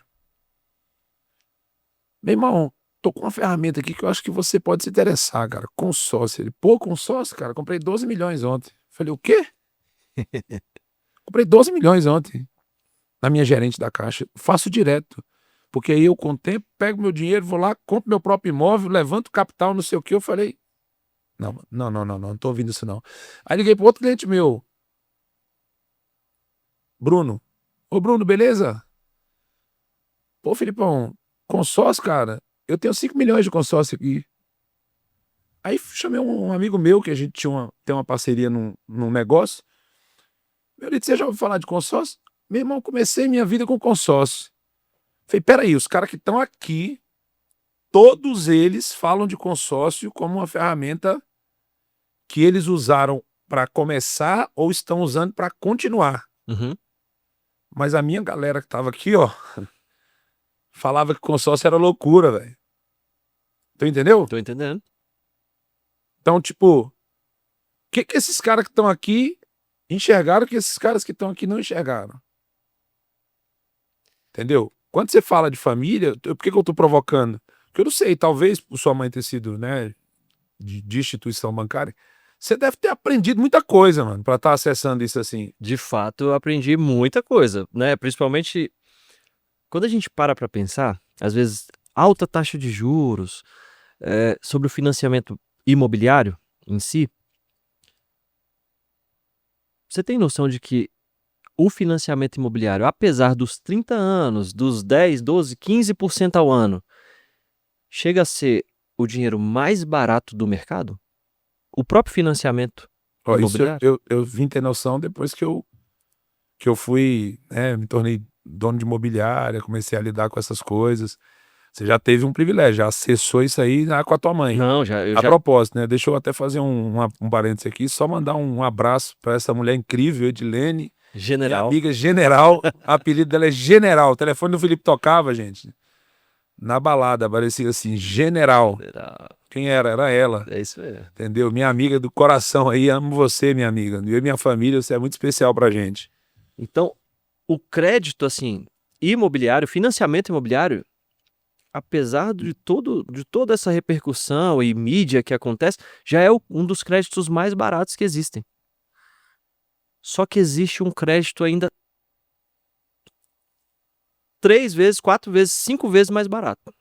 Meu irmão, tô com uma ferramenta aqui que eu acho que você pode se interessar, cara. Consórcio. Ele, pô, consórcio, cara, comprei 12 milhões ontem. Falei, o quê? Comprei 12 milhões ontem. Na minha gerente da Caixa. Faço direto. Porque aí eu, com o tempo, pego meu dinheiro, vou lá, compro meu próprio imóvel, levanto capital, não sei o que. Eu falei, não tô ouvindo isso não. Aí liguei para outro cliente meu, Bruno. Ô, Bruno, beleza? Pô, Filipão, consórcio, cara, eu tenho 5 milhões de consórcio aqui. Aí chamei um amigo meu, que a gente tem uma parceria num negócio. Eu disse, você já ouviu falar de consórcio? Meu irmão, comecei minha vida com consórcio. Falei, peraí, os caras que estão aqui, todos eles falam de consórcio como uma ferramenta que eles usaram para começar ou estão usando para continuar. Uhum. Mas a minha galera que tava aqui, ó, falava que consórcio era loucura, velho. Tu entendeu? Tô entendendo. Então, tipo, o que esses caras que estão aqui enxergaram que esses caras que estão aqui não enxergaram? Entendeu? Quando você fala de família, por que eu tô provocando? Porque eu não sei, talvez por sua mãe ter sido, né, de instituição bancária, você deve ter aprendido muita coisa, mano, pra estar acessando isso assim. De fato, eu aprendi muita coisa, né? Principalmente quando a gente para pensar, às vezes, alta taxa de juros, sobre o financiamento imobiliário em si. Você tem noção de que o financiamento imobiliário, apesar dos 30 anos, dos 10, 12, 15% ao ano, chega a ser o dinheiro mais barato do mercado? O próprio financiamento Ó, isso imobiliário? eu vim ter noção depois que eu fui, né, me tornei dono de imobiliária, comecei a lidar com essas coisas. Você já teve um privilégio, já acessou isso aí com a tua mãe. Não, A propósito, né? Deixa eu até fazer um parênteses aqui, só mandar um abraço para essa mulher incrível, Edilene. Minha General. amiga General, o apelido dela é General. O telefone do Felipe tocava, gente. Na balada, aparecia assim, General. Quem era? Era ela. É isso mesmo. Entendeu? Minha amiga do coração aí, amo você, minha amiga. Eu e minha família, você é muito especial pra gente. Então, o crédito, assim, imobiliário, financiamento imobiliário, apesar de toda essa repercussão e mídia que acontece, já é um dos créditos mais baratos que existem. Só que existe um crédito ainda 3 vezes, 4 vezes, 5 vezes mais barato,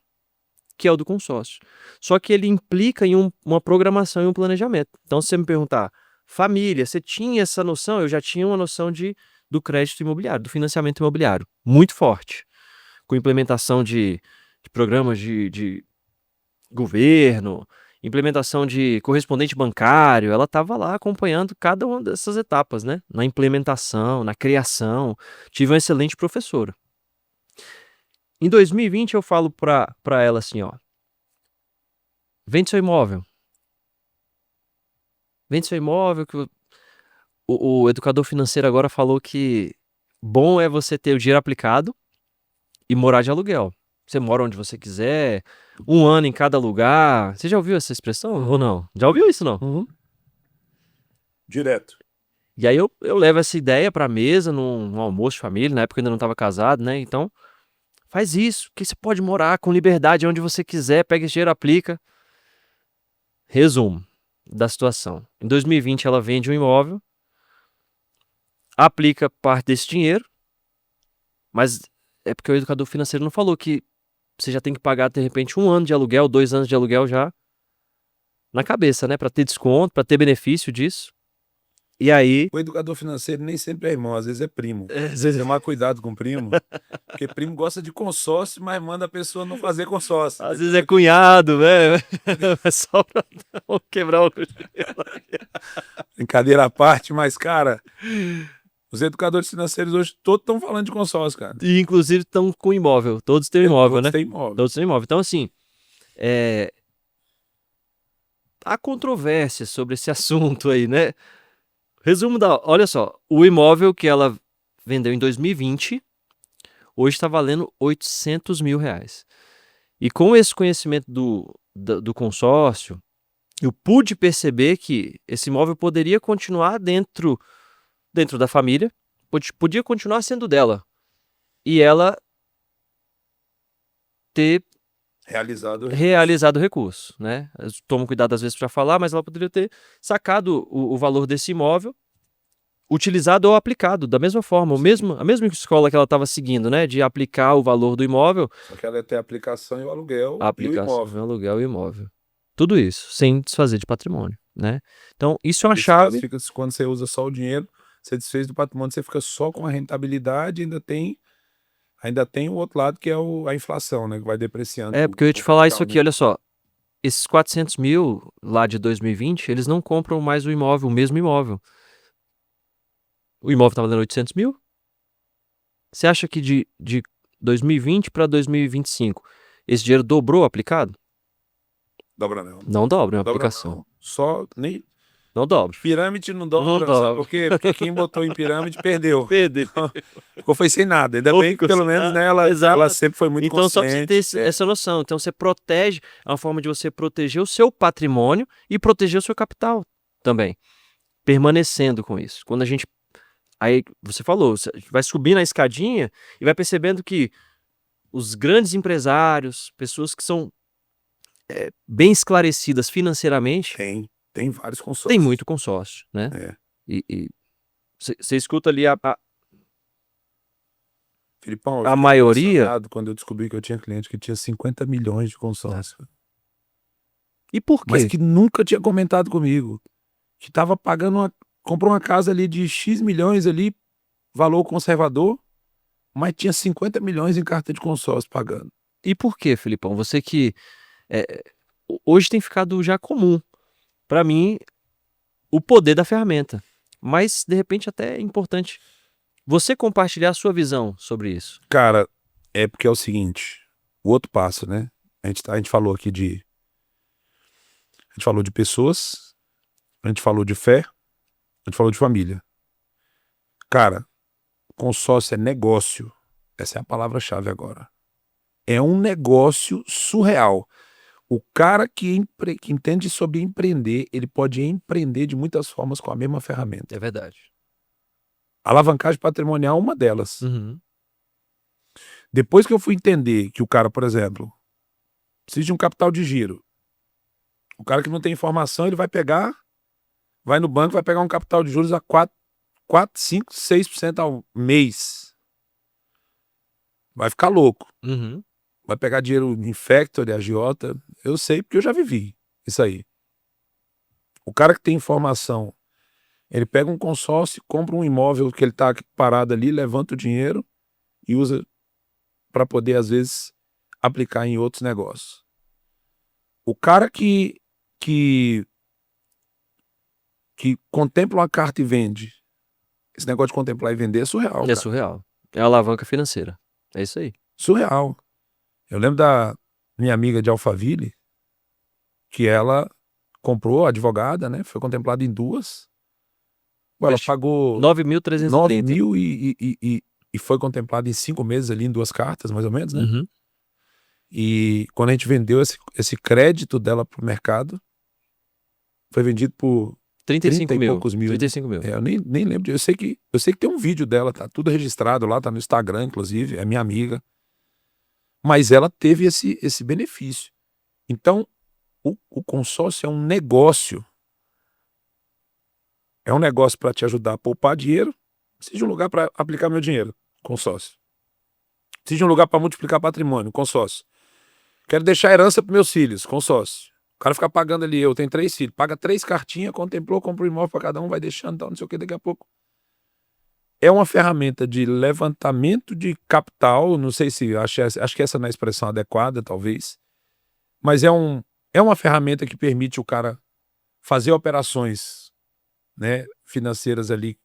que é o do consórcio. Só que ele implica em uma programação e um planejamento. Então, se você me perguntar, família, você tinha essa noção? Eu já tinha uma noção do crédito imobiliário, do financiamento imobiliário, muito forte, com implementação de programas de governo, implementação de correspondente bancário, ela estava lá acompanhando cada uma dessas etapas, né? Na implementação, na criação. Tive uma excelente professora. Em 2020 eu falo para ela assim, ó, vende seu imóvel. Vende seu imóvel, que o educador financeiro agora falou que bom é você ter o dinheiro aplicado e morar de aluguel. Você mora onde você quiser, 1 ano em cada lugar. Você já ouviu essa expressão ou não? Já ouviu isso, não? Uhum. Direto. E aí eu levo essa ideia pra mesa num almoço de família, na época eu ainda não estava casado, né? Então, faz isso, que você pode morar com liberdade onde você quiser, pega esse dinheiro, aplica. Resumo da situação. Em 2020 ela vende um imóvel, aplica parte desse dinheiro, mas é porque o educador financeiro não falou que você já tem que pagar, de repente, 1 ano de aluguel, 2 anos de aluguel já na cabeça, né? Pra ter desconto, pra ter benefício disso. E aí... O educador financeiro nem sempre é irmão, às vezes é primo. às vezes- Tomar cuidado com primo, porque primo gosta de consórcio, mas manda a pessoa não fazer consórcio. Às vezes é cunhado, né? É só pra não quebrar o... Brincadeira à parte, mas, cara, os educadores financeiros hoje todos estão falando de consórcio, cara. E inclusive estão com imóvel. Todos têm imóvel, Todos né? têm imóvel. Todos têm imóvel. Então, assim, há controvérsia sobre esse assunto aí, né? Resumo da... Olha só, o imóvel que ela vendeu em 2020, hoje está valendo R$800 mil. E com esse conhecimento do consórcio, eu pude perceber que esse imóvel poderia continuar dentro da família, podia continuar sendo dela. E ela ter realizado o recurso, né? Eu tomo cuidado às vezes para falar, mas ela poderia ter sacado o valor desse imóvel, utilizado ou aplicado da mesma forma, a mesma escola que ela estava seguindo, né? De aplicar o valor do imóvel. Só que ela tem a aplicação e o aluguel A aplicação, e o imóvel. o aluguel e o imóvel. Tudo isso, sem desfazer de patrimônio, né? Então, isso é uma chave. Quando você usa só o dinheiro, você desfez do patrimônio, você fica só com a rentabilidade, ainda tem o outro lado que é a inflação, né? Que vai depreciando. Porque eu ia te falar isso aqui, olha só. Esses 400 mil lá de 2020, eles não compram mais o mesmo imóvel. O imóvel está valendo 800 mil? Você acha que de 2020 para 2025, esse dinheiro dobrou aplicado? Dobra não. Não dobra, é uma Dobra aplicação. não. Só nem... Não dobra. Pirâmide não dobra. Não dobra. Sabe por quê? Porque quem botou em pirâmide perdeu. Perdeu. Ficou foi sem nada. Ainda bem que Ficou pelo sem menos, nada. né, ela Exato. sempre foi muito Então, só pra você consciente. ter essa noção. Então, você protege, é uma forma de você proteger o seu patrimônio e proteger o seu capital também. Permanecendo com isso. Quando a gente... Aí, você falou, você vai subir na escadinha e vai percebendo que os grandes empresários, pessoas que são bem esclarecidas financeiramente, Tem vários consórcios. tem muito consórcio, né? E você escuta ali Filipão, eu a fiquei maioria... impressionado quando eu descobri que eu tinha cliente que tinha 50 milhões de consórcio. E por quê? Mas que nunca tinha comentado comigo. Que tava pagando comprou uma casa ali de X milhões ali, valor conservador, mas tinha 50 milhões em carta de consórcio pagando. E por quê, Filipão? Você que... hoje tem ficado já comum, para mim, o poder da ferramenta. Mas, de repente, até é importante você compartilhar a sua visão sobre isso. Cara, é porque é o seguinte, o outro passo, né? A gente falou aqui de... A gente falou de pessoas, a gente falou de fé, a gente falou de família. Cara, consórcio é negócio. Essa é a palavra-chave agora. É um negócio surreal. O cara que entende sobre empreender, ele pode empreender de muitas formas com a mesma ferramenta. É verdade. Alavancagem patrimonial é uma delas. Uhum. Depois que eu fui entender que o cara, por exemplo, precisa de um capital de giro. O cara que não tem informação, ele vai no banco, vai pegar um capital de juros a 4, 5, 6% ao mês. Vai ficar louco. Uhum. Vai pegar dinheiro em factory, agiota. Eu sei porque eu já vivi isso aí. O cara que tem informação, ele pega um consórcio, compra um imóvel que ele tá parado ali, levanta o dinheiro e usa para poder, às vezes, aplicar em outros negócios. O cara que que contempla uma carta e vende. Esse negócio de contemplar e vender é surreal, É cara. surreal. É a alavanca financeira. É isso aí. Surreal. Eu lembro da minha amiga de Alphaville, que ela comprou, advogada, né? Foi contemplada em 2. Ela Mas pagou 9.330. 9 mil e foi contemplada em 5 meses ali, em 2 cartas, mais ou menos, né? Uhum. E quando a gente vendeu esse crédito dela pro mercado, foi vendido por 35 30 e mil. poucos mil. 35 mil. Eu nem lembro. Eu sei que tem um vídeo dela, tá tudo registrado lá, tá no Instagram, inclusive, é minha amiga. Mas ela teve esse benefício. Então, o consórcio é um negócio. É um negócio para te ajudar a poupar dinheiro. Preciso de um lugar para aplicar meu dinheiro. Consórcio. Preciso de um lugar para multiplicar patrimônio. Consórcio. Quero deixar herança para meus filhos. Consórcio. O cara fica pagando ali, eu tenho 3 filhos, paga 3 cartinhas, contemplou, compra um imóvel para cada um, vai deixando, tal, não sei o que, daqui a pouco. É uma ferramenta de levantamento de capital, não sei se, acho que essa não é a expressão adequada, talvez, mas é uma ferramenta que permite o cara fazer operações, né, financeiras ali,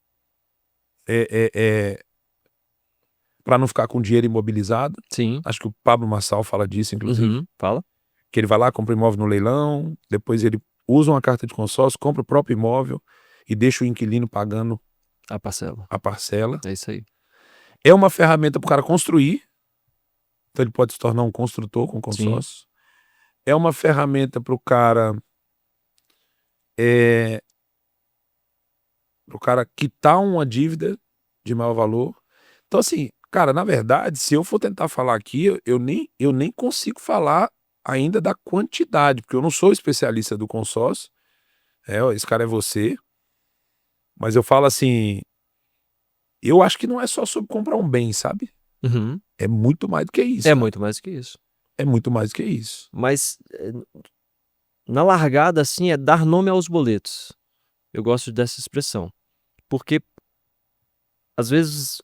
para não ficar com dinheiro imobilizado. Sim. Acho que o Pablo Marçal fala disso, inclusive. Uhum. Fala. Que ele vai lá, compra o imóvel no leilão, depois ele usa uma carta de consórcio, compra o próprio imóvel e deixa o inquilino pagando A parcela. a parcela. É isso aí. É uma ferramenta para o cara construir, então ele pode se tornar um construtor com consórcio. É uma ferramenta para o cara quitar uma dívida de maior valor. Então assim, cara, na verdade, se eu for tentar falar aqui, eu nem consigo falar ainda da quantidade, porque eu não sou especialista do consórcio. Esse cara é você. Mas eu falo assim, eu acho que não é só sobre comprar um bem, sabe? Uhum. É muito mais do que isso. É cara. muito mais que isso. É muito mais do que isso. Mas na largada, assim, é dar nome aos boletos. Eu gosto dessa expressão. Porque às vezes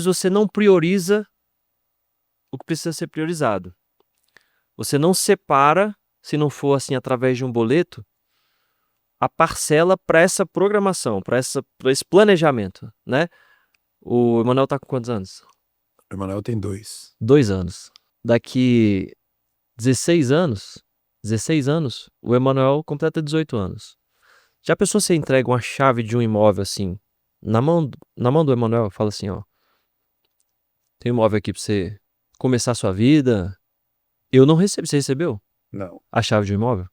você não prioriza o que precisa ser priorizado. Você não separa, se não for assim através de um boleto, a parcela para essa programação, para esse planejamento, né? O Emanuel tá com quantos anos? O Emanuel tem 2. 2 anos. Daqui 16 anos, o Emanuel completa 18 anos. Já pensou se você entrega uma chave de um imóvel assim, na mão do Emanuel, fala assim, ó, tem um imóvel aqui pra você começar a sua vida. Eu não recebi, você recebeu Não. a chave de um imóvel?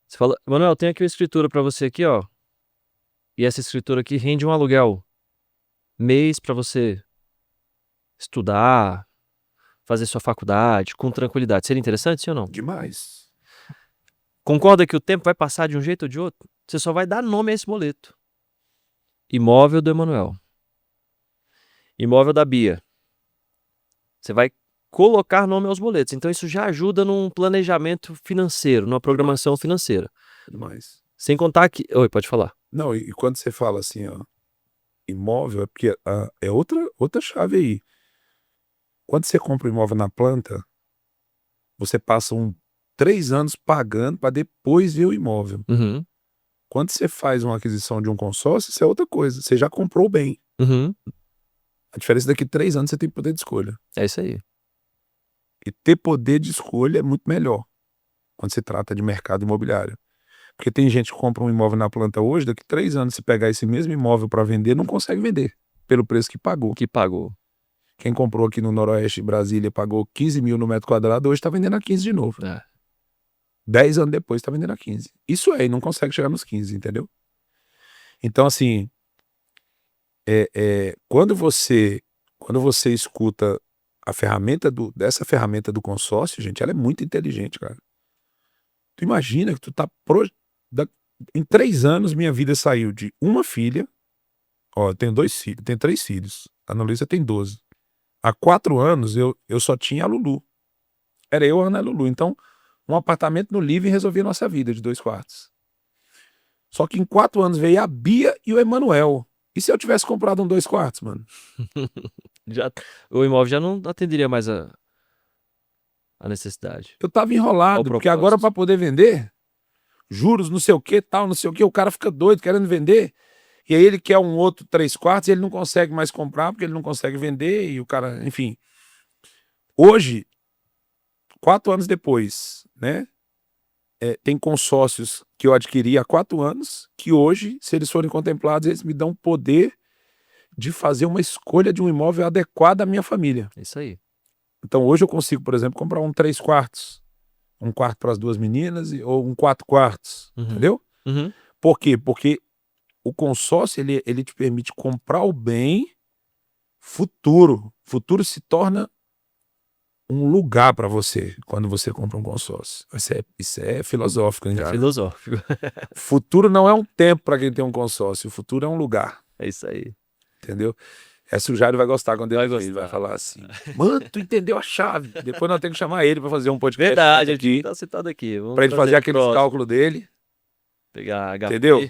Você fala, Emanuel, tem aqui uma escritura pra você aqui, ó. E essa escritura aqui rende um aluguel mês pra você estudar, fazer sua faculdade com tranquilidade. Seria interessante, sim ou não? Demais. Concorda que o tempo vai passar de um jeito ou de outro? Você só vai dar nome a esse boleto. Imóvel do Emanuel. Imóvel da Bia. Você vai colocar nome aos boletos. Então isso já ajuda num planejamento financeiro, numa programação financeira. Demais. Sem contar que... Oi, pode falar. Não, e quando você fala assim, ó, imóvel, é porque é outra chave aí. Quando você compra um imóvel na planta, você passa 3 anos pagando para depois ver o imóvel. Uhum. Quando você faz uma aquisição de um consórcio, isso é outra coisa. Você já comprou bem. Uhum. A diferença é que daqui 3 anos você tem poder de escolha. É isso aí. E ter poder de escolha é muito melhor quando se trata de mercado imobiliário. Porque tem gente que compra um imóvel na planta hoje, daqui 3 anos, se pegar esse mesmo imóvel para vender, não consegue vender pelo preço que pagou. Que pagou. Quem comprou aqui no Noroeste, Brasília, pagou 15 mil no metro quadrado, hoje está vendendo a 15 de novo. 10 anos depois está vendendo a 15. Isso aí, não consegue chegar nos 15, entendeu? Então, assim, quando você escuta dessa ferramenta do consórcio, gente, ela é muito inteligente, cara. Tu imagina que tu tá... Em 3 anos, minha vida saiu de uma filha. Ó, eu tenho 2 filhos, tenho 3 filhos. A Ana Luísa tem 12. Há 4 anos, eu só tinha a Lulu. Era eu, a Ana e a Lulu. Então, um apartamento no Living resolvia a nossa vida de 2 quartos. Só que em 4 anos veio a Bia e o Emanuel. E se eu tivesse comprado um 2 quartos, mano? O imóvel já não atenderia mais a a necessidade. Eu tava enrolado, porque agora para poder vender, juros, não sei o que, tal, não sei o que, o cara fica doido querendo vender. E aí ele quer um outro 3/4 e ele não consegue mais comprar porque ele não consegue vender e o cara, enfim. Hoje, 4 anos depois, né? Tem consórcios que eu adquiri há 4 anos que hoje, se eles forem contemplados, eles me dão o poder de fazer uma escolha de um imóvel adequado à minha família. Isso aí. Então hoje eu consigo, por exemplo, comprar um 3/4, um quarto para as 2 meninas ou um 4/4, entendeu? Por quê? Porque o consórcio ele te permite comprar o bem futuro. Futuro se torna um lugar para você quando você compra um consórcio. Isso é filosófico, hein, É cara? filosófico. Futuro não é um tempo para quem tem um consórcio, o futuro é um lugar. É isso aí. Entendeu? Essa o Jairo vai gostar quando Vai ele gostar. vai falar assim: mano, tu entendeu a chave? Depois nós temos que chamar ele para fazer um podcast Verdade, aqui, ele tá citado aqui. Vamos para ele fazer trazer aqueles próximo. cálculos dele. Pegar a HP. Entendeu?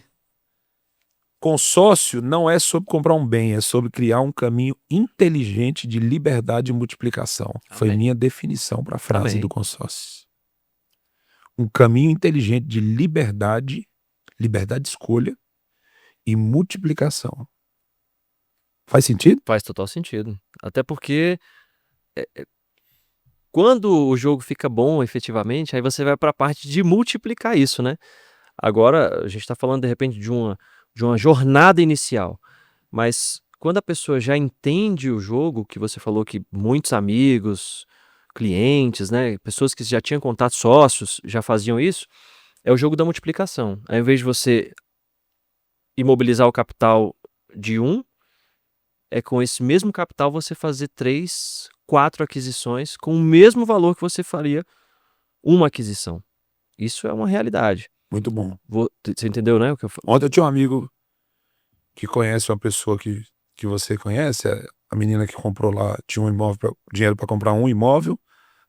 Consórcio não é sobre comprar um bem, é sobre criar um caminho inteligente de liberdade e multiplicação. Foi Amém. minha definição para a frase Amém. do consórcio. Um caminho inteligente de liberdade de escolha e multiplicação. Faz sentido? Faz total sentido. Até porque quando o jogo fica bom efetivamente, aí você vai para a parte de multiplicar isso, né? Agora a gente está falando de repente de uma jornada inicial, mas quando a pessoa já entende o jogo, que você falou que muitos amigos, clientes, né, pessoas que já tinham contato, sócios, já faziam isso, é o jogo da multiplicação. Ao invés de você imobilizar o capital de é com esse mesmo capital você fazer 3, 4 aquisições com o mesmo valor que você faria uma aquisição. Isso é uma realidade. Muito bom. Você entendeu, né? O que eu Ontem eu tinha um amigo que conhece uma pessoa que você conhece, a menina que comprou lá, tinha um imóvel, dinheiro para comprar um imóvel,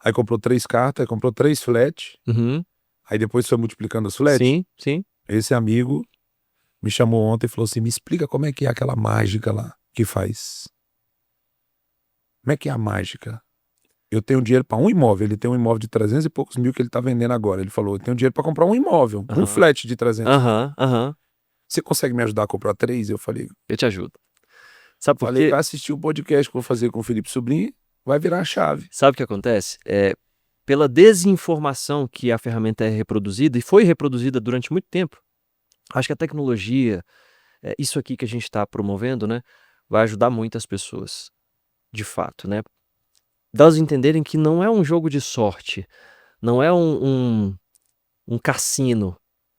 aí comprou 3 cartas, aí comprou 3 flat, aí depois foi multiplicando os flat. Sim, sim. Esse amigo me chamou ontem e falou assim: me explica como é que é aquela mágica lá que faz. Como é que é a mágica? Eu tenho dinheiro para um imóvel, ele tem um imóvel de 300 e poucos mil que ele tá vendendo agora. Ele falou: eu tenho dinheiro para comprar um imóvel, um flat de 300 mil. Você consegue me ajudar a comprar 3? Eu falei: eu te ajudo. Sabe por falei, quê? vai assistir o podcast que eu vou fazer com o Felipe Sobrinho, vai virar a chave. Sabe o que acontece? Pela desinformação que a ferramenta é reproduzida, e foi reproduzida durante muito tempo, acho que a tecnologia, isso aqui que a gente está promovendo, né, vai ajudar muitas pessoas, de fato, né? Delas entenderem que não é um jogo de sorte, não é um cassino.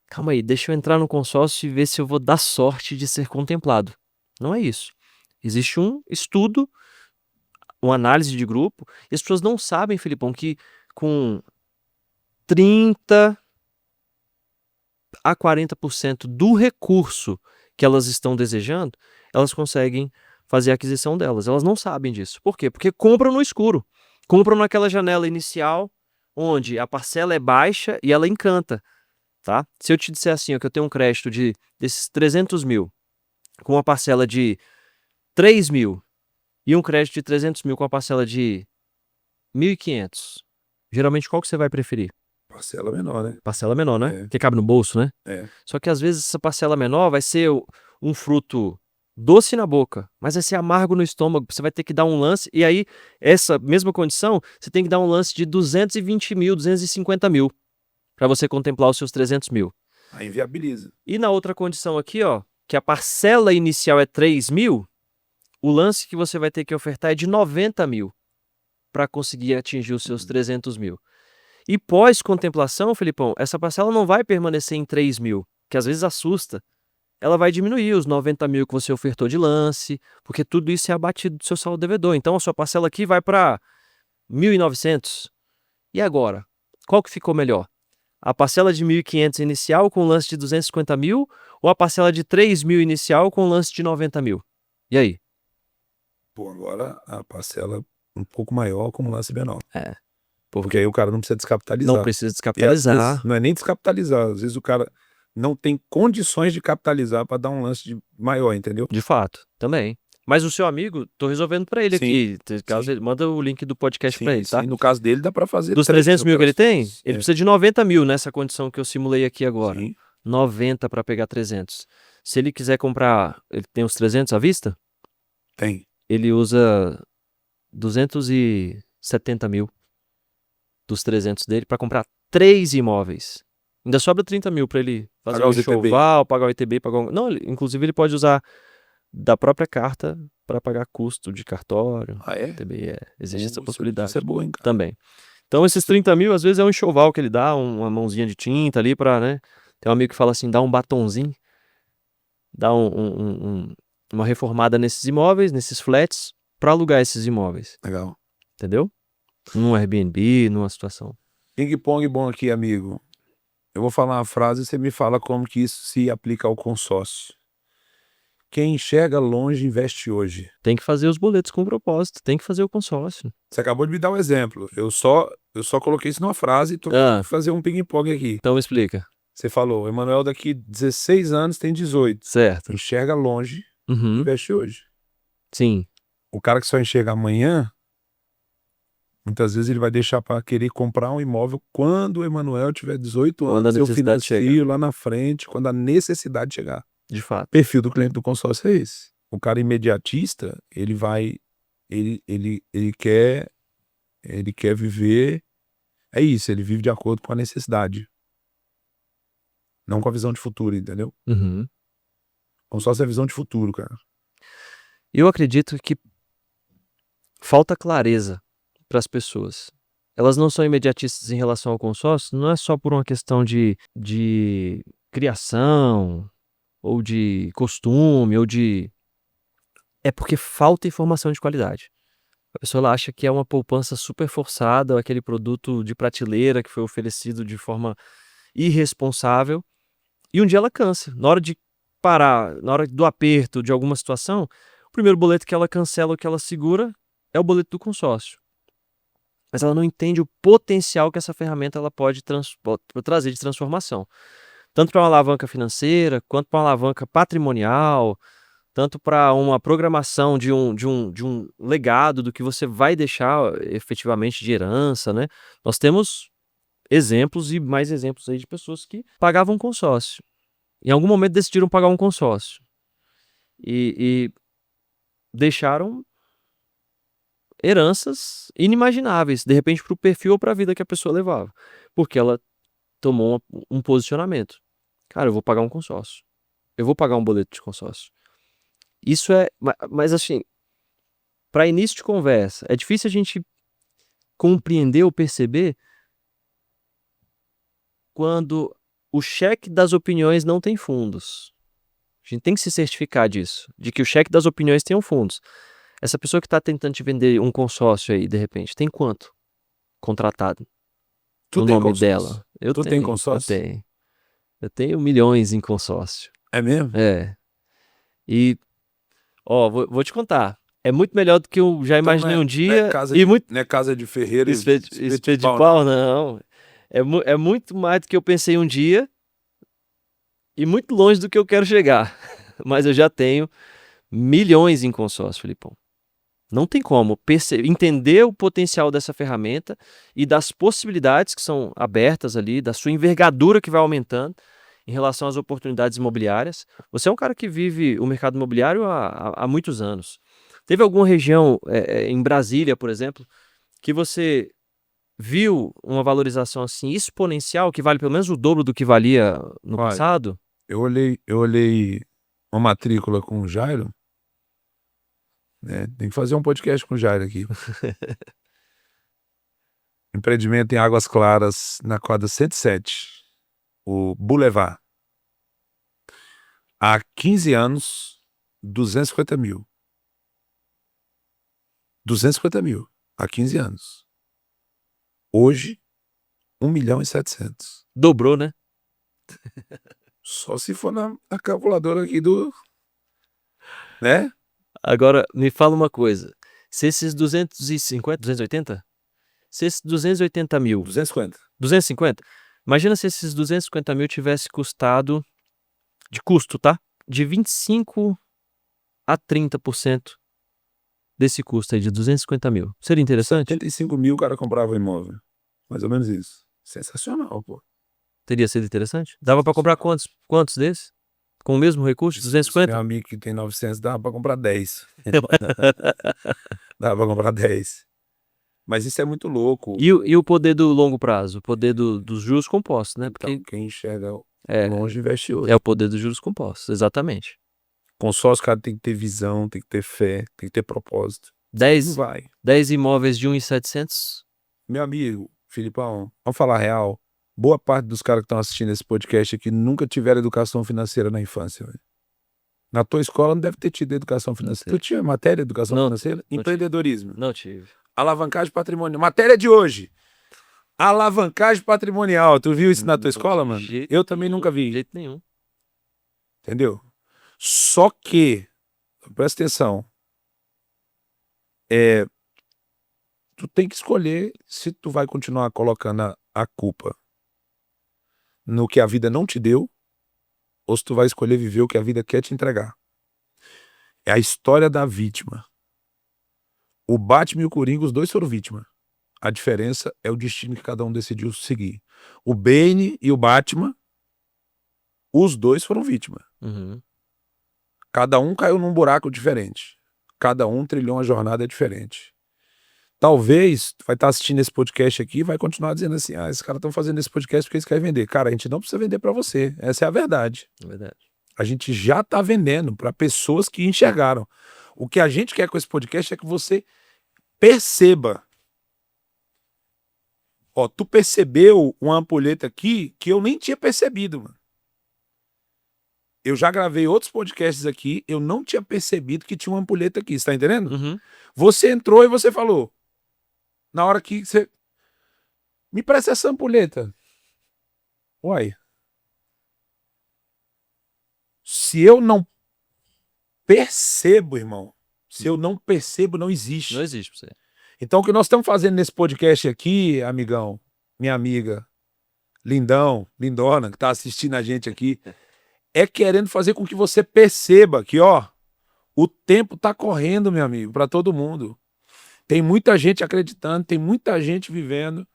Calma aí, deixa eu entrar no consórcio e ver se eu vou dar sorte de ser contemplado. Não é isso. Existe um estudo, uma análise de grupo, e as pessoas não sabem, Felipão, que com 30 a 40% do recurso que elas estão desejando, elas conseguem fazer a aquisição delas. Elas não sabem disso. Por quê? Porque compram no escuro. Compram naquela janela inicial, onde a parcela é baixa e ela encanta. Tá? Se eu te disser assim, ó, que eu tenho um crédito desses 300 mil, com uma parcela de 3 mil, e um crédito de 300 mil com a parcela de 1.500, geralmente qual que você vai preferir? Parcela menor, né? Parcela menor, né? Porque cabe no bolso, né? Só que às vezes essa parcela menor vai ser um fruto doce na boca, mas vai ser amargo no estômago. Você vai ter que dar um lance, e aí, essa mesma condição, você tem que dar um lance de 220 mil, 250 mil, para você contemplar os seus 300 mil. Aí inviabiliza. E na outra condição aqui, ó, que a parcela inicial é 3 mil, o lance que você vai ter que ofertar é de 90 mil para conseguir atingir os seus 300 mil. E pós-contemplação, Felipão, essa parcela não vai permanecer em 3 mil, que às vezes assusta. Ela vai diminuir os 90 mil que você ofertou de lance, porque tudo isso é abatido do seu saldo devedor. Então a sua parcela aqui vai para 1.900. E agora? Qual que ficou melhor? A parcela de 1.500 inicial com lance de 250 mil ou a parcela de 3 mil inicial com lance de 90 mil? E aí? Pô, agora a parcela um pouco maior com lance menor. Porque aí o cara não precisa descapitalizar. não precisa descapitalizar. E às vezes, não é nem descapitalizar, às vezes o cara não tem condições de capitalizar para dar um lance maior, entendeu? De fato, também. Mas o seu amigo, tô resolvendo pra ele Sim, aqui. Caso sim. ele, manda o link do podcast pra Sim, ele, tá? sim. No caso dele, dá pra fazer Dos 3 300 mil que ele tem, operações. ele precisa de 90 mil nessa condição que eu simulei aqui agora. Sim, 90 pra pegar 300. Se ele quiser comprar, ele tem os 300 à vista, tem. ele usa 270 mil dos 300 dele pra comprar 3 imóveis. Ainda sobra 30 mil pra ele fazer Pagar um os ITB. enxoval, pagar o ITB, pagar um... Não, inclusive ele pode usar da própria carta pra pagar custo de cartório. Ah, é? ITB, existe essa Isso possibilidade é boa, hein, cara? também. Então esses 30 mil às vezes é um enxoval que ele dá, uma mãozinha de tinta ali pra, né? Tem um amigo que fala assim, dá um batonzinho, dá uma reformada nesses imóveis, nesses flats, pra alugar esses imóveis, Legal. entendeu? Num Airbnb, numa situação. Ping-pong bom aqui, amigo. Eu vou falar uma frase e você me fala como que isso se aplica ao consórcio. Quem enxerga longe, investe hoje. Tem que fazer os boletos com propósito, tem que fazer o consórcio. Você acabou de me dar um exemplo. Eu só coloquei isso numa frase e tô fazer um ping-pong aqui. Então explica. Você falou, o Emanuel daqui 16 anos tem 18. Certo. Enxerga longe, Uhum. investe hoje. Sim. O cara que só enxerga amanhã, muitas vezes ele vai deixar para querer comprar um imóvel quando o Emanuel tiver 18 Quando a anos. Eu necessidade financio lá na frente, quando a necessidade chegar. De fato. O perfil do cliente do consórcio é esse. O cara imediatista, ele vai, ele quer viver, é isso, ele vive de acordo com a necessidade. Não com a visão de futuro, entendeu? Uhum. Consórcio é visão de futuro, cara. Eu acredito que falta clareza para as pessoas. Elas não são imediatistas em relação ao consórcio, não é só por uma questão de criação, ou de costume, ou de... É porque falta informação de qualidade. A pessoa ela acha que é uma poupança super forçada, ou aquele produto de prateleira que foi oferecido de forma irresponsável, e um dia ela cansa. Na hora de parar, na hora do aperto de alguma situação, o primeiro boleto que ela cancela ou que ela segura é o boleto do consórcio. Mas ela não entende o potencial que essa ferramenta ela pode trazer de transformação. Tanto para uma alavanca financeira, quanto para uma alavanca patrimonial, tanto para uma programação de um legado do que você vai deixar efetivamente de herança, né? Nós temos exemplos e mais exemplos aí de pessoas que pagavam consórcio. Em algum momento decidiram pagar um consórcio. E deixaram heranças inimagináveis, de repente para o perfil ou para a vida que a pessoa levava. Porque ela tomou um posicionamento. Cara, eu vou pagar um consórcio. Eu vou pagar um boleto de consórcio. Isso é... Mas assim, para início de conversa, é difícil a gente compreender ou perceber quando o cheque das opiniões não tem fundos. A gente tem que se certificar disso, de que o cheque das opiniões tem fundos. Essa pessoa que está tentando te vender um consórcio aí, de repente, tem quanto contratado no nome dela? Tu tem consórcio? Eu tenho milhões em consórcio. É mesmo? É. E, ó, vou te contar. É muito melhor do que eu já imaginei um dia. Não é casa de ferreiro espeto de pau, não. É muito mais do que eu pensei um dia e muito longe do que eu quero chegar. Mas eu já tenho milhões em consórcio, Filipão. Não tem como entender o potencial dessa ferramenta e das possibilidades que são abertas ali, da sua envergadura que vai aumentando em relação às oportunidades imobiliárias. Você é um cara que vive o mercado imobiliário há muitos anos. Teve alguma região em Brasília, por exemplo, que você viu uma valorização assim exponencial, que vale pelo menos o dobro do que valia no passado? Eu olhei uma matrícula com o Jairo. Tem que fazer um podcast com o Jairo aqui. Empreendimento em Águas Claras, na quadra 107, o Boulevard. Há 15 anos, 250 mil. 250 mil, há 15 anos. Hoje, 1.700.000. Dobrou, né? Só se for na calculadora aqui do... Né? Agora, me fala uma coisa. Se esses 250, 280? Se esses 280 mil... 250. 250? Imagina se esses 250 mil tivesse custado, de custo, tá? De 25 a 30% desse custo aí de 250 mil. Seria interessante? 75 mil o cara comprava o imóvel. Mais ou menos isso. Sensacional, pô. Teria sido interessante? Dava pra comprar quantos desses? Com o mesmo recurso, Meu 250? amigo que tem 900, dá pra comprar 10. Dá pra comprar 10. Mas isso é muito louco. E o poder do longo prazo? O poder dos juros compostos, né? Então, Porque quem enxerga é, longe investe hoje. é o poder dos juros compostos, exatamente. Consórcio, cara, tem que ter visão, tem que ter fé, tem que ter propósito. Não 10 vai. imóveis de 1.700? Meu amigo, Filipão, vamos falar a real. Boa parte dos caras que estão assistindo esse podcast aqui nunca tiveram educação financeira na infância, velho. Na tua escola não deve ter tido educação financeira. Tu tinha matéria de educação Não, financeira? não Empreendedorismo. Não tive. Alavancagem patrimonial. Matéria de hoje. Alavancagem patrimonial. Tu viu isso na tua escola, mano? Eu também nunca vi. De jeito nenhum. Entendeu? Só que, presta atenção, tu tem que escolher se tu vai continuar colocando a culpa no que a vida não te deu ou se tu vai escolher viver o que a vida quer te entregar. É a história da vítima. O Batman e o Coringa, os dois foram vítima. A diferença é o destino que cada um decidiu seguir. O Bane e o Batman, os dois foram vítima. Uhum. Cada um caiu num buraco diferente. Cada um trilhou uma jornada diferente. Talvez tu vai estar assistindo esse podcast aqui e vai continuar dizendo assim, esses caras estão fazendo esse podcast porque eles querem vender. Cara, a gente não precisa vender para você. Essa é a verdade. É verdade. A gente já está vendendo para pessoas que enxergaram. O que a gente quer com esse podcast é que você perceba. Ó, tu percebeu uma ampulheta aqui que eu nem tinha percebido, mano. Eu já gravei outros podcasts aqui, eu não tinha percebido que tinha uma ampulheta aqui, você tá entendendo? Uhum. Você entrou e você falou. Na hora que você... Me presta essa ampulheta. Uai. Se eu não percebo, irmão, se eu não percebo, não existe. Não existe pra você. Então o que nós estamos fazendo nesse podcast aqui, amigão, minha amiga, lindão, lindona, que tá assistindo a gente aqui, é querendo fazer com que você perceba que, ó, o tempo tá correndo, meu amigo, para todo mundo. Tem muita gente acreditando, tem muita gente vivendo,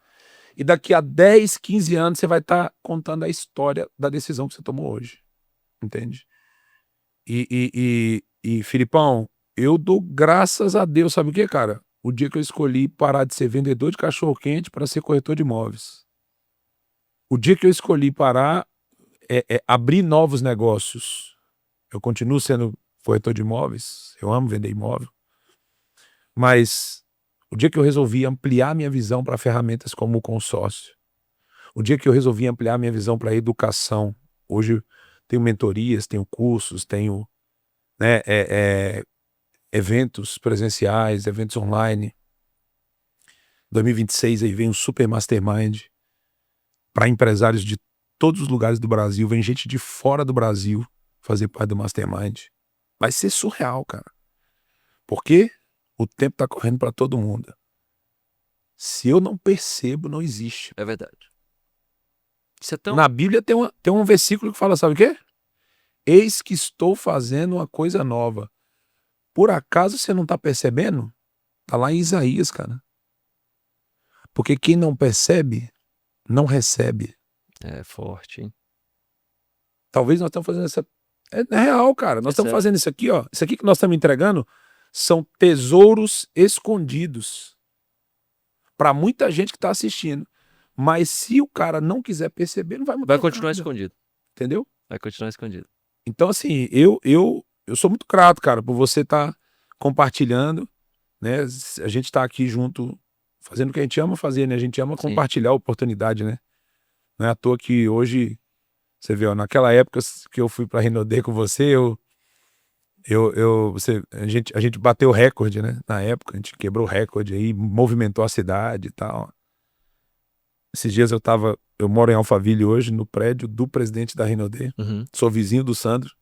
e daqui a 10, 15 anos você vai estar contando a história da decisão que você tomou hoje. Entende? E Filipão, eu dou graças a Deus, sabe o que, cara? O dia que eu escolhi parar de ser vendedor de cachorro-quente para ser corretor de imóveis. O dia que eu escolhi parar, abrir novos negócios. Eu continuo sendo corretor de imóveis, eu amo vender imóvel. Mas o dia que eu resolvi ampliar minha visão para ferramentas como o consórcio, o dia que eu resolvi ampliar minha visão para a educação, hoje tenho mentorias, tenho cursos, tenho, né, eventos presenciais, eventos online. 2026 aí vem um super mastermind para empresários de todos os lugares do Brasil, vem gente de fora do Brasil fazer parte do mastermind. Vai ser surreal, cara. Porque o tempo tá correndo para todo mundo. Se eu não percebo, não existe. É verdade. Isso é tão... Na Bíblia tem um versículo que fala, sabe o quê? Eis que estou fazendo uma coisa nova. Por acaso você não tá percebendo? Tá lá em Isaías, cara. Porque quem não percebe, não recebe. É forte, hein? Talvez nós estamos fazendo essa... É real, cara. Nós estamos fazendo isso aqui, ó. Isso aqui que nós estamos entregando são tesouros escondidos para muita gente que está assistindo. Mas se o cara não quiser perceber, não vai mudar. Vai continuar escondido. Entendeu? Vai continuar escondido. Então, assim, eu sou muito grato, cara, por você estar compartilhando, né? A gente está aqui junto, fazendo o que a gente ama fazer, né? A gente ama compartilhar a oportunidade, né? Não é à toa que hoje, você vê, ó, naquela época que eu fui para Renaudet com você, a gente bateu recorde, né? Na época, a gente quebrou o recorde aí, movimentou a cidade e tal. Esses dias eu moro em Alphaville hoje, no prédio do presidente da Renaudet. Uhum. Sou vizinho do Sandro,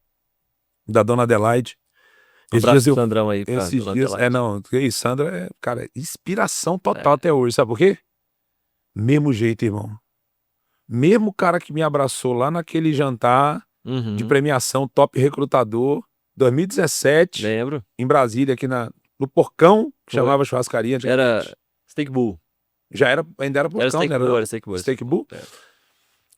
da dona Adelaide. Um abraço pro Sandrão aí. Esses dias, não, Sandra é, cara, inspiração total até hoje, sabe por quê? Mesmo jeito, irmão. Mesmo cara que me abraçou lá naquele jantar de premiação Top Recrutador, 2017, Lembro. em Brasília, aqui no Porcão, que Foi. chamava churrascaria antigamente. Era Steak Bull. Ainda era Porcão, Steak né? Bull, era Steak Bull. Steak Bull. É.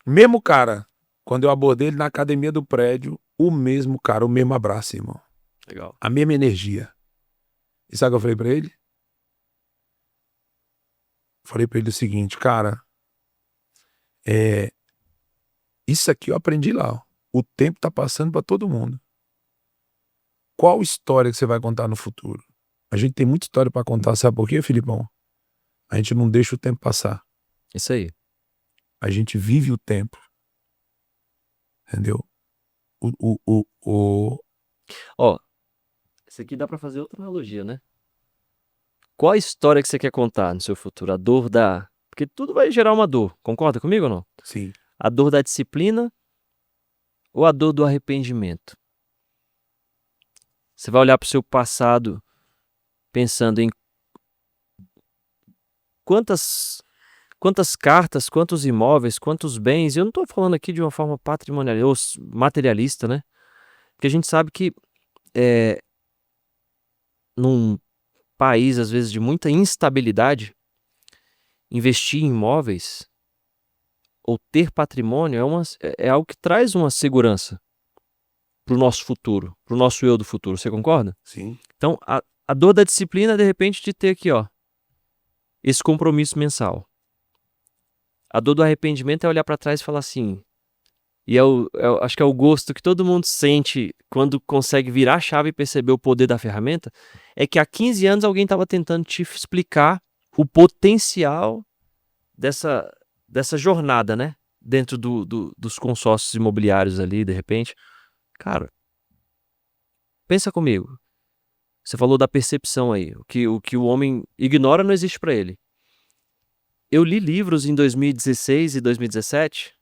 Mesmo cara, quando eu abordei ele na academia do prédio, o mesmo cara, o mesmo abraço, irmão. Legal. A mesma energia. E sabe o que eu falei pra ele? Falei pra ele o seguinte, cara, isso aqui eu aprendi lá, ó. O tempo tá passando pra todo mundo. Qual história que você vai contar no futuro? A gente tem muita história pra contar, sabe por quê, Filipão? A gente não deixa o tempo passar. Isso aí. A gente vive o tempo. Entendeu? Ó, isso aqui dá pra fazer outra analogia, né? Qual a história que você quer contar no seu futuro? A dor da... Porque tudo vai gerar uma dor. Concorda comigo ou não? Sim. A dor da disciplina ou a dor do arrependimento? Você vai olhar pro seu passado pensando em quantas cartas, quantos imóveis, quantos bens. Eu não tô falando aqui de uma forma patrimonial ou materialista, né? Porque a gente sabe que num país, às vezes, de muita instabilidade, investir em imóveis ou ter patrimônio é algo que traz uma segurança para o nosso futuro, para o nosso eu do futuro. Você concorda? Sim. Então, a dor da disciplina, de repente, de ter aqui, ó, esse compromisso mensal. A dor do arrependimento é olhar para trás e falar assim, e acho que é o gosto que todo mundo sente quando consegue virar a chave e perceber o poder da ferramenta, é que há 15 anos alguém estava tentando te explicar o potencial dessa jornada, né? Dentro dos consórcios imobiliários ali, de repente. Cara, pensa comigo. Você falou da percepção aí. O que o homem ignora não existe para ele. Eu li livros em 2016 e 2017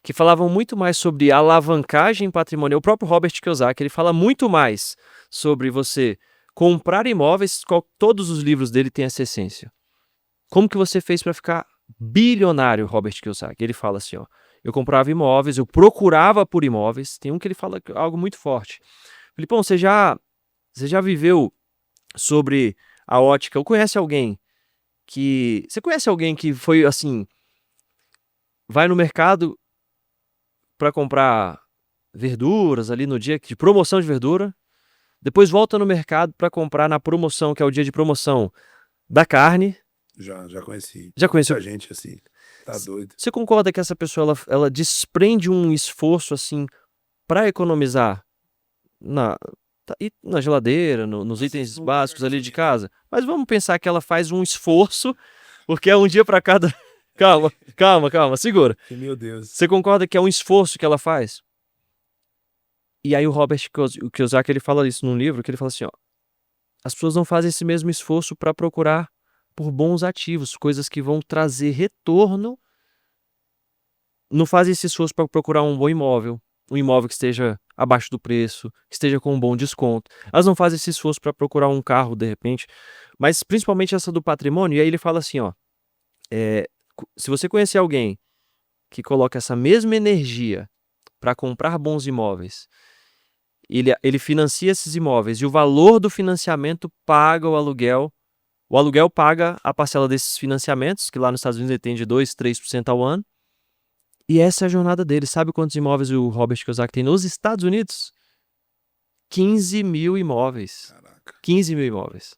que falavam muito mais sobre alavancagem patrimonial. O próprio Robert Kiyosaki, ele fala muito mais sobre você comprar imóveis. Todos os livros dele têm essa essência. Como que você fez para ficar bilionário, Robert Kiyosaki? Ele fala assim, ó, eu comprava imóveis, eu procurava por imóveis. Tem um que ele fala algo muito forte. Filipão, você já viveu sobre a ótica, ou conhece alguém que... Você conhece alguém que foi assim, vai no mercado para comprar verduras ali no dia de promoção de verdura, depois volta no mercado para comprar na promoção, que é o dia de promoção da carne. Já conheci. Já conheceu? Muita gente assim. Tá doido. Você concorda que essa pessoa ela desprende um esforço assim para economizar na geladeira, nos itens básicos ali de casa? Mas vamos pensar que ela faz um esforço, porque é um dia para cada... Calma, segura. Meu Deus. Você concorda que é um esforço que ela faz? E aí o Robert Kiyosaki, ele fala isso num livro, que ele fala assim, ó, as pessoas não fazem esse mesmo esforço para procurar por bons ativos, coisas que vão trazer retorno. Não fazem esse esforço para procurar um bom imóvel, um imóvel que esteja abaixo do preço, que esteja com um bom desconto. Elas não fazem esse esforço para procurar um carro, de repente, mas principalmente essa do patrimônio. E aí ele fala assim, ó, se você conhecer alguém que coloca essa mesma energia para comprar bons imóveis, ele financia esses imóveis e o valor do financiamento paga o aluguel paga a parcela desses financiamentos, que lá nos Estados Unidos ele tem de 2%, 3% ao ano. E essa é a jornada dele. Sabe quantos imóveis o Robert Kiyosaki tem nos Estados Unidos? 15 mil imóveis. Caraca. 15 mil imóveis.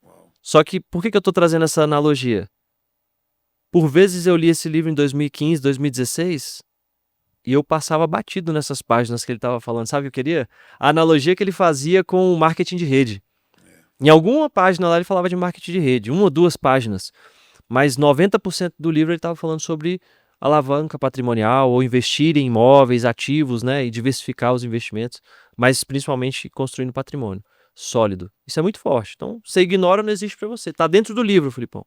Uau. Só que, por que eu tô trazendo essa analogia? Por vezes eu li esse livro em 2015, 2016, e eu passava batido nessas páginas que ele estava falando. Sabe o que eu queria? A analogia que ele fazia com o marketing de rede. Em alguma página lá ele falava de marketing de rede, 1 ou 2 páginas. Mas 90% do livro ele estava falando sobre alavanca patrimonial ou investir em imóveis, ativos, né? E diversificar os investimentos, mas principalmente construindo patrimônio sólido. Isso é muito forte. Então, você ignora, não existe para você. Tá dentro do livro, Filipão.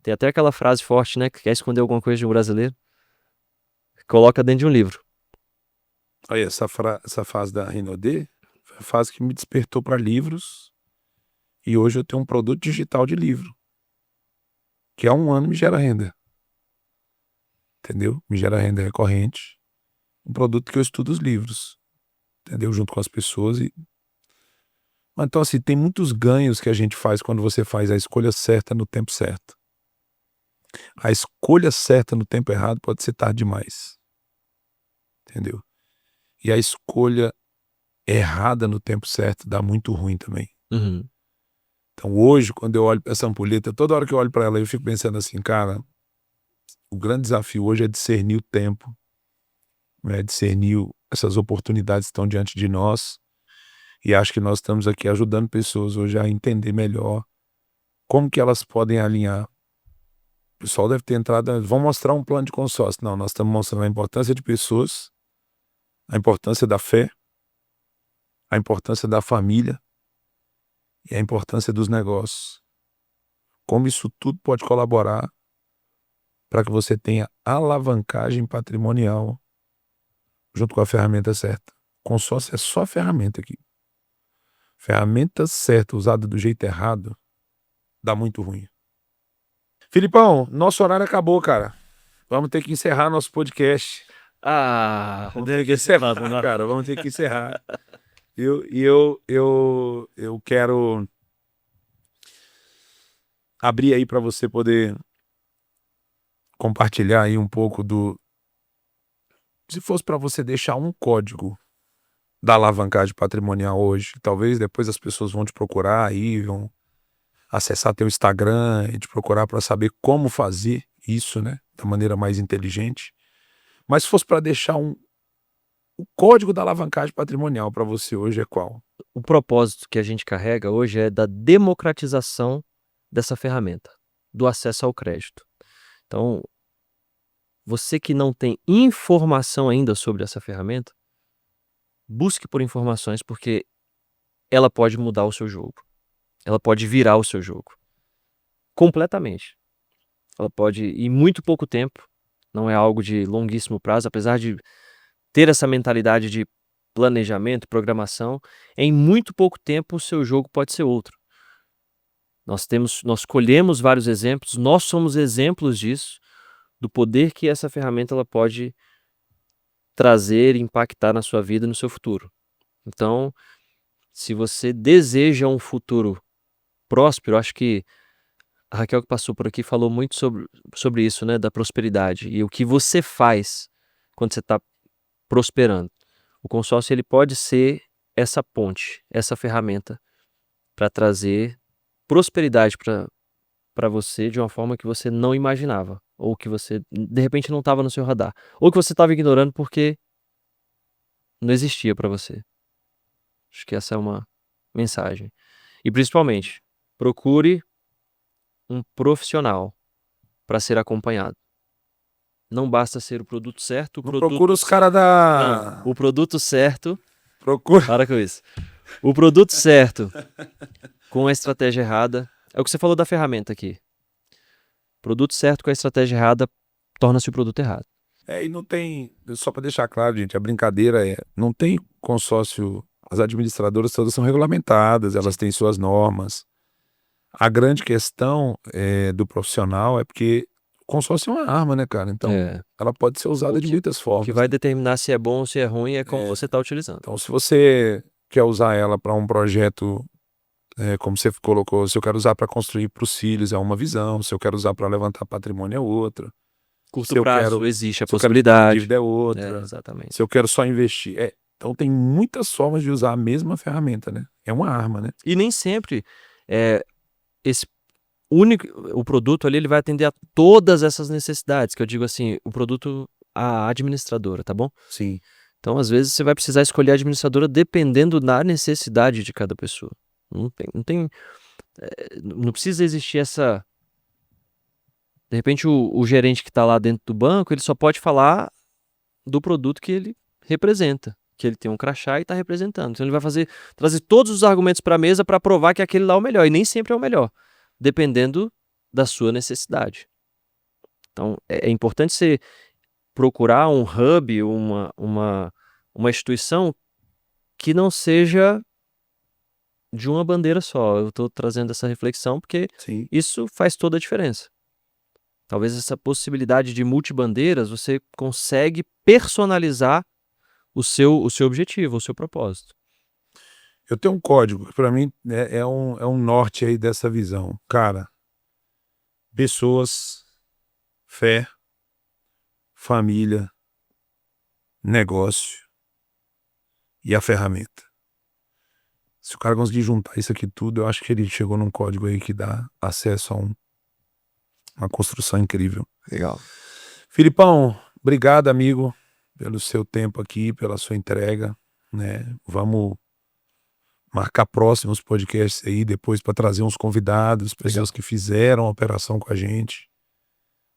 Tem até aquela frase forte, né? Que quer esconder alguma coisa de um brasileiro. Coloca dentro de um livro. Olha, essa fase da Rinodê foi a fase que me despertou para livros. E hoje eu tenho um produto digital de livro. Que há 1 ano me gera renda. Entendeu? Me gera renda recorrente. Um produto que eu estudo os livros. entendeu? Junto com as pessoas. Então, assim, tem muitos ganhos que a gente faz quando você faz a escolha certa no tempo certo. A escolha certa no tempo errado pode ser tarde demais, entendeu? E a escolha errada no tempo certo dá muito ruim também. Uhum. Então hoje, quando eu olho para essa ampulheta, toda hora que eu olho para ela, eu fico pensando assim, cara, o grande desafio hoje é discernir o tempo, né? Discernir essas oportunidades que estão diante de nós. E acho que nós estamos aqui ajudando pessoas hoje a entender melhor como que elas podem alinhar. O pessoal deve ter entrado, vão mostrar um plano de consórcio. Não, nós estamos mostrando a importância de pessoas, a importância da fé, a importância da família e a importância dos negócios. Como isso tudo pode colaborar para que você tenha alavancagem patrimonial junto com a ferramenta certa. Consórcio é só ferramenta aqui. Ferramenta certa usada do jeito errado dá muito ruim. Filipão, nosso horário acabou, cara. Vamos ter que encerrar nosso podcast. Vamos ter que encerrar, cara. Vamos ter que encerrar. Eu quero abrir aí para você poder compartilhar aí um pouco do... Se fosse para você deixar um código da alavancagem patrimonial hoje, talvez depois as pessoas vão te procurar aí, vão acessar teu Instagram e te procurar para saber como fazer isso, né, da maneira mais inteligente. Mas se fosse para deixar o código da alavancagem patrimonial para você hoje é qual? O propósito que a gente carrega hoje é da democratização dessa ferramenta, do acesso ao crédito. Então, você que não tem informação ainda sobre essa ferramenta, busque por informações, porque ela pode mudar o seu jogo. Ela pode virar o seu jogo. Completamente. Ela pode, em muito pouco tempo, não é algo de longuíssimo prazo, apesar de ter essa mentalidade de planejamento, programação, em muito pouco tempo o seu jogo pode ser outro. Nós colhemos vários exemplos, nós somos exemplos disso, do poder que essa ferramenta ela pode trazer e impactar na sua vida e no seu futuro. Então, se você deseja um futuro próspero, acho que a Raquel que passou por aqui falou muito sobre isso, né, da prosperidade e o que você faz quando você está prosperando. O consórcio ele pode ser essa ponte, essa ferramenta para trazer prosperidade para você de uma forma que você não imaginava, ou que você de repente não estava no seu radar, ou que você estava ignorando porque não existia para você. Acho que essa é uma mensagem. E principalmente, procure um profissional para ser acompanhado. Não basta ser o produto certo, Procura os caras da... Não, o produto certo... Procura... Para com isso. O produto certo com a estratégia errada... É o que você falou da ferramenta aqui. Produto certo com a estratégia errada torna-se o produto errado. E não tem... Só para deixar claro, gente, a brincadeira é... Não tem consórcio... As administradoras todas são regulamentadas, elas têm suas normas. A grande questão do profissional é porque o consórcio é uma arma, né, cara? Então, ela pode ser usada de muitas formas. O que vai determinar se é bom ou se é ruim é como você está utilizando. Então, se você quer usar ela para um projeto, como você colocou, se eu quero usar para construir para os filhos, é uma visão. Se eu quero usar para levantar patrimônio, é outra. Curto prazo, existe a possibilidade. Dívida é outra. Exatamente. Se eu quero só investir. Então, tem muitas formas de usar a mesma ferramenta, né? É uma arma, né? E nem sempre o produto ali ele vai atender a todas essas necessidades, que eu digo assim, o produto, a administradora, tá bom? Sim. Então, às vezes, você vai precisar escolher a administradora dependendo da necessidade de cada pessoa. Não precisa existir essa... De repente, o gerente que está lá dentro do banco, ele só pode falar do produto que ele representa, que ele tem um crachá e está representando. Então, ele vai trazer todos os argumentos para a mesa para provar que aquele lá é o melhor, e nem sempre é o melhor, dependendo da sua necessidade. Então, é importante você procurar um hub, uma instituição que não seja de uma bandeira só. Eu estou trazendo essa reflexão porque isso faz toda a diferença. Talvez essa possibilidade de multibandeiras, você consegue personalizar o seu objetivo, o seu propósito. Eu tenho um código, para mim é um norte aí dessa visão. Cara, pessoas, fé, família, negócio e a ferramenta. Se o cara conseguir juntar isso aqui tudo, eu acho que ele chegou num código aí que dá acesso a uma construção incrível. Legal. Filipão, obrigado, amigo, pelo seu tempo aqui, pela sua entrega, né? Vamos marcar próximos podcasts aí depois para trazer uns convidados, pessoas que fizeram a operação com a gente,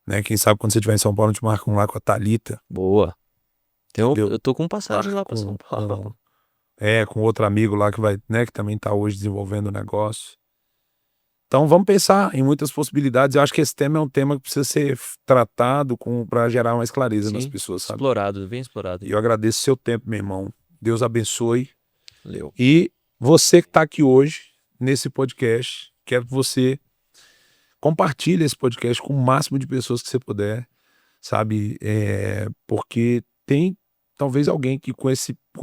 né? Quem sabe quando você estiver em São Paulo, a gente marca um lá com a Thalita. Boa. Então, Entendeu? eu tô com passagem lá para Com- São Paulo. com outro amigo lá que vai, né, que também tá hoje desenvolvendo o negócio. Então vamos pensar em muitas possibilidades. Eu acho que esse tema é um tema que precisa ser tratado para gerar mais clareza nas Sim, pessoas, sabe? explorado, bem explorado. E eu agradeço seu tempo, meu irmão. Deus abençoe. Valeu. E você que está aqui hoje, nesse podcast, quero que você compartilhe esse podcast com o máximo de pessoas que você puder, sabe? Porque tem talvez alguém que com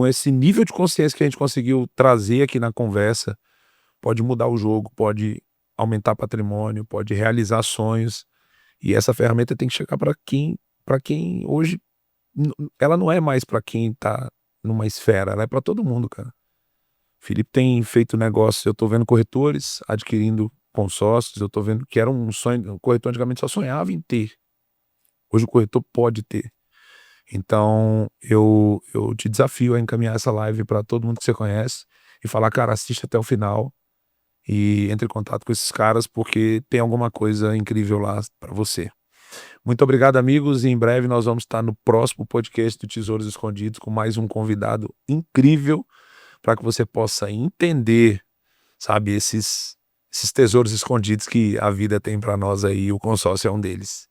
esse nível de consciência que a gente conseguiu trazer aqui na conversa, pode mudar o jogo, pode aumentar patrimônio, pode realizar sonhos. E essa ferramenta tem que chegar para quem hoje, ela não é mais para quem está numa esfera, ela é para todo mundo, cara. Felipe tem feito negócio, eu tô vendo corretores adquirindo consórcios, eu tô vendo que era um sonho, o corretor antigamente só sonhava em ter. Hoje o corretor pode ter. Então, eu te desafio a encaminhar essa live para todo mundo que você conhece e falar, cara, assiste até o final e entre em contato com esses caras porque tem alguma coisa incrível lá para você. Muito obrigado, amigos, e em breve nós vamos estar no próximo podcast do Tesouros Escondidos com mais um convidado incrível para que você possa entender, sabe, esses tesouros escondidos que a vida tem para nós aí, o consórcio é um deles.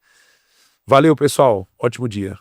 Valeu, pessoal. Ótimo dia.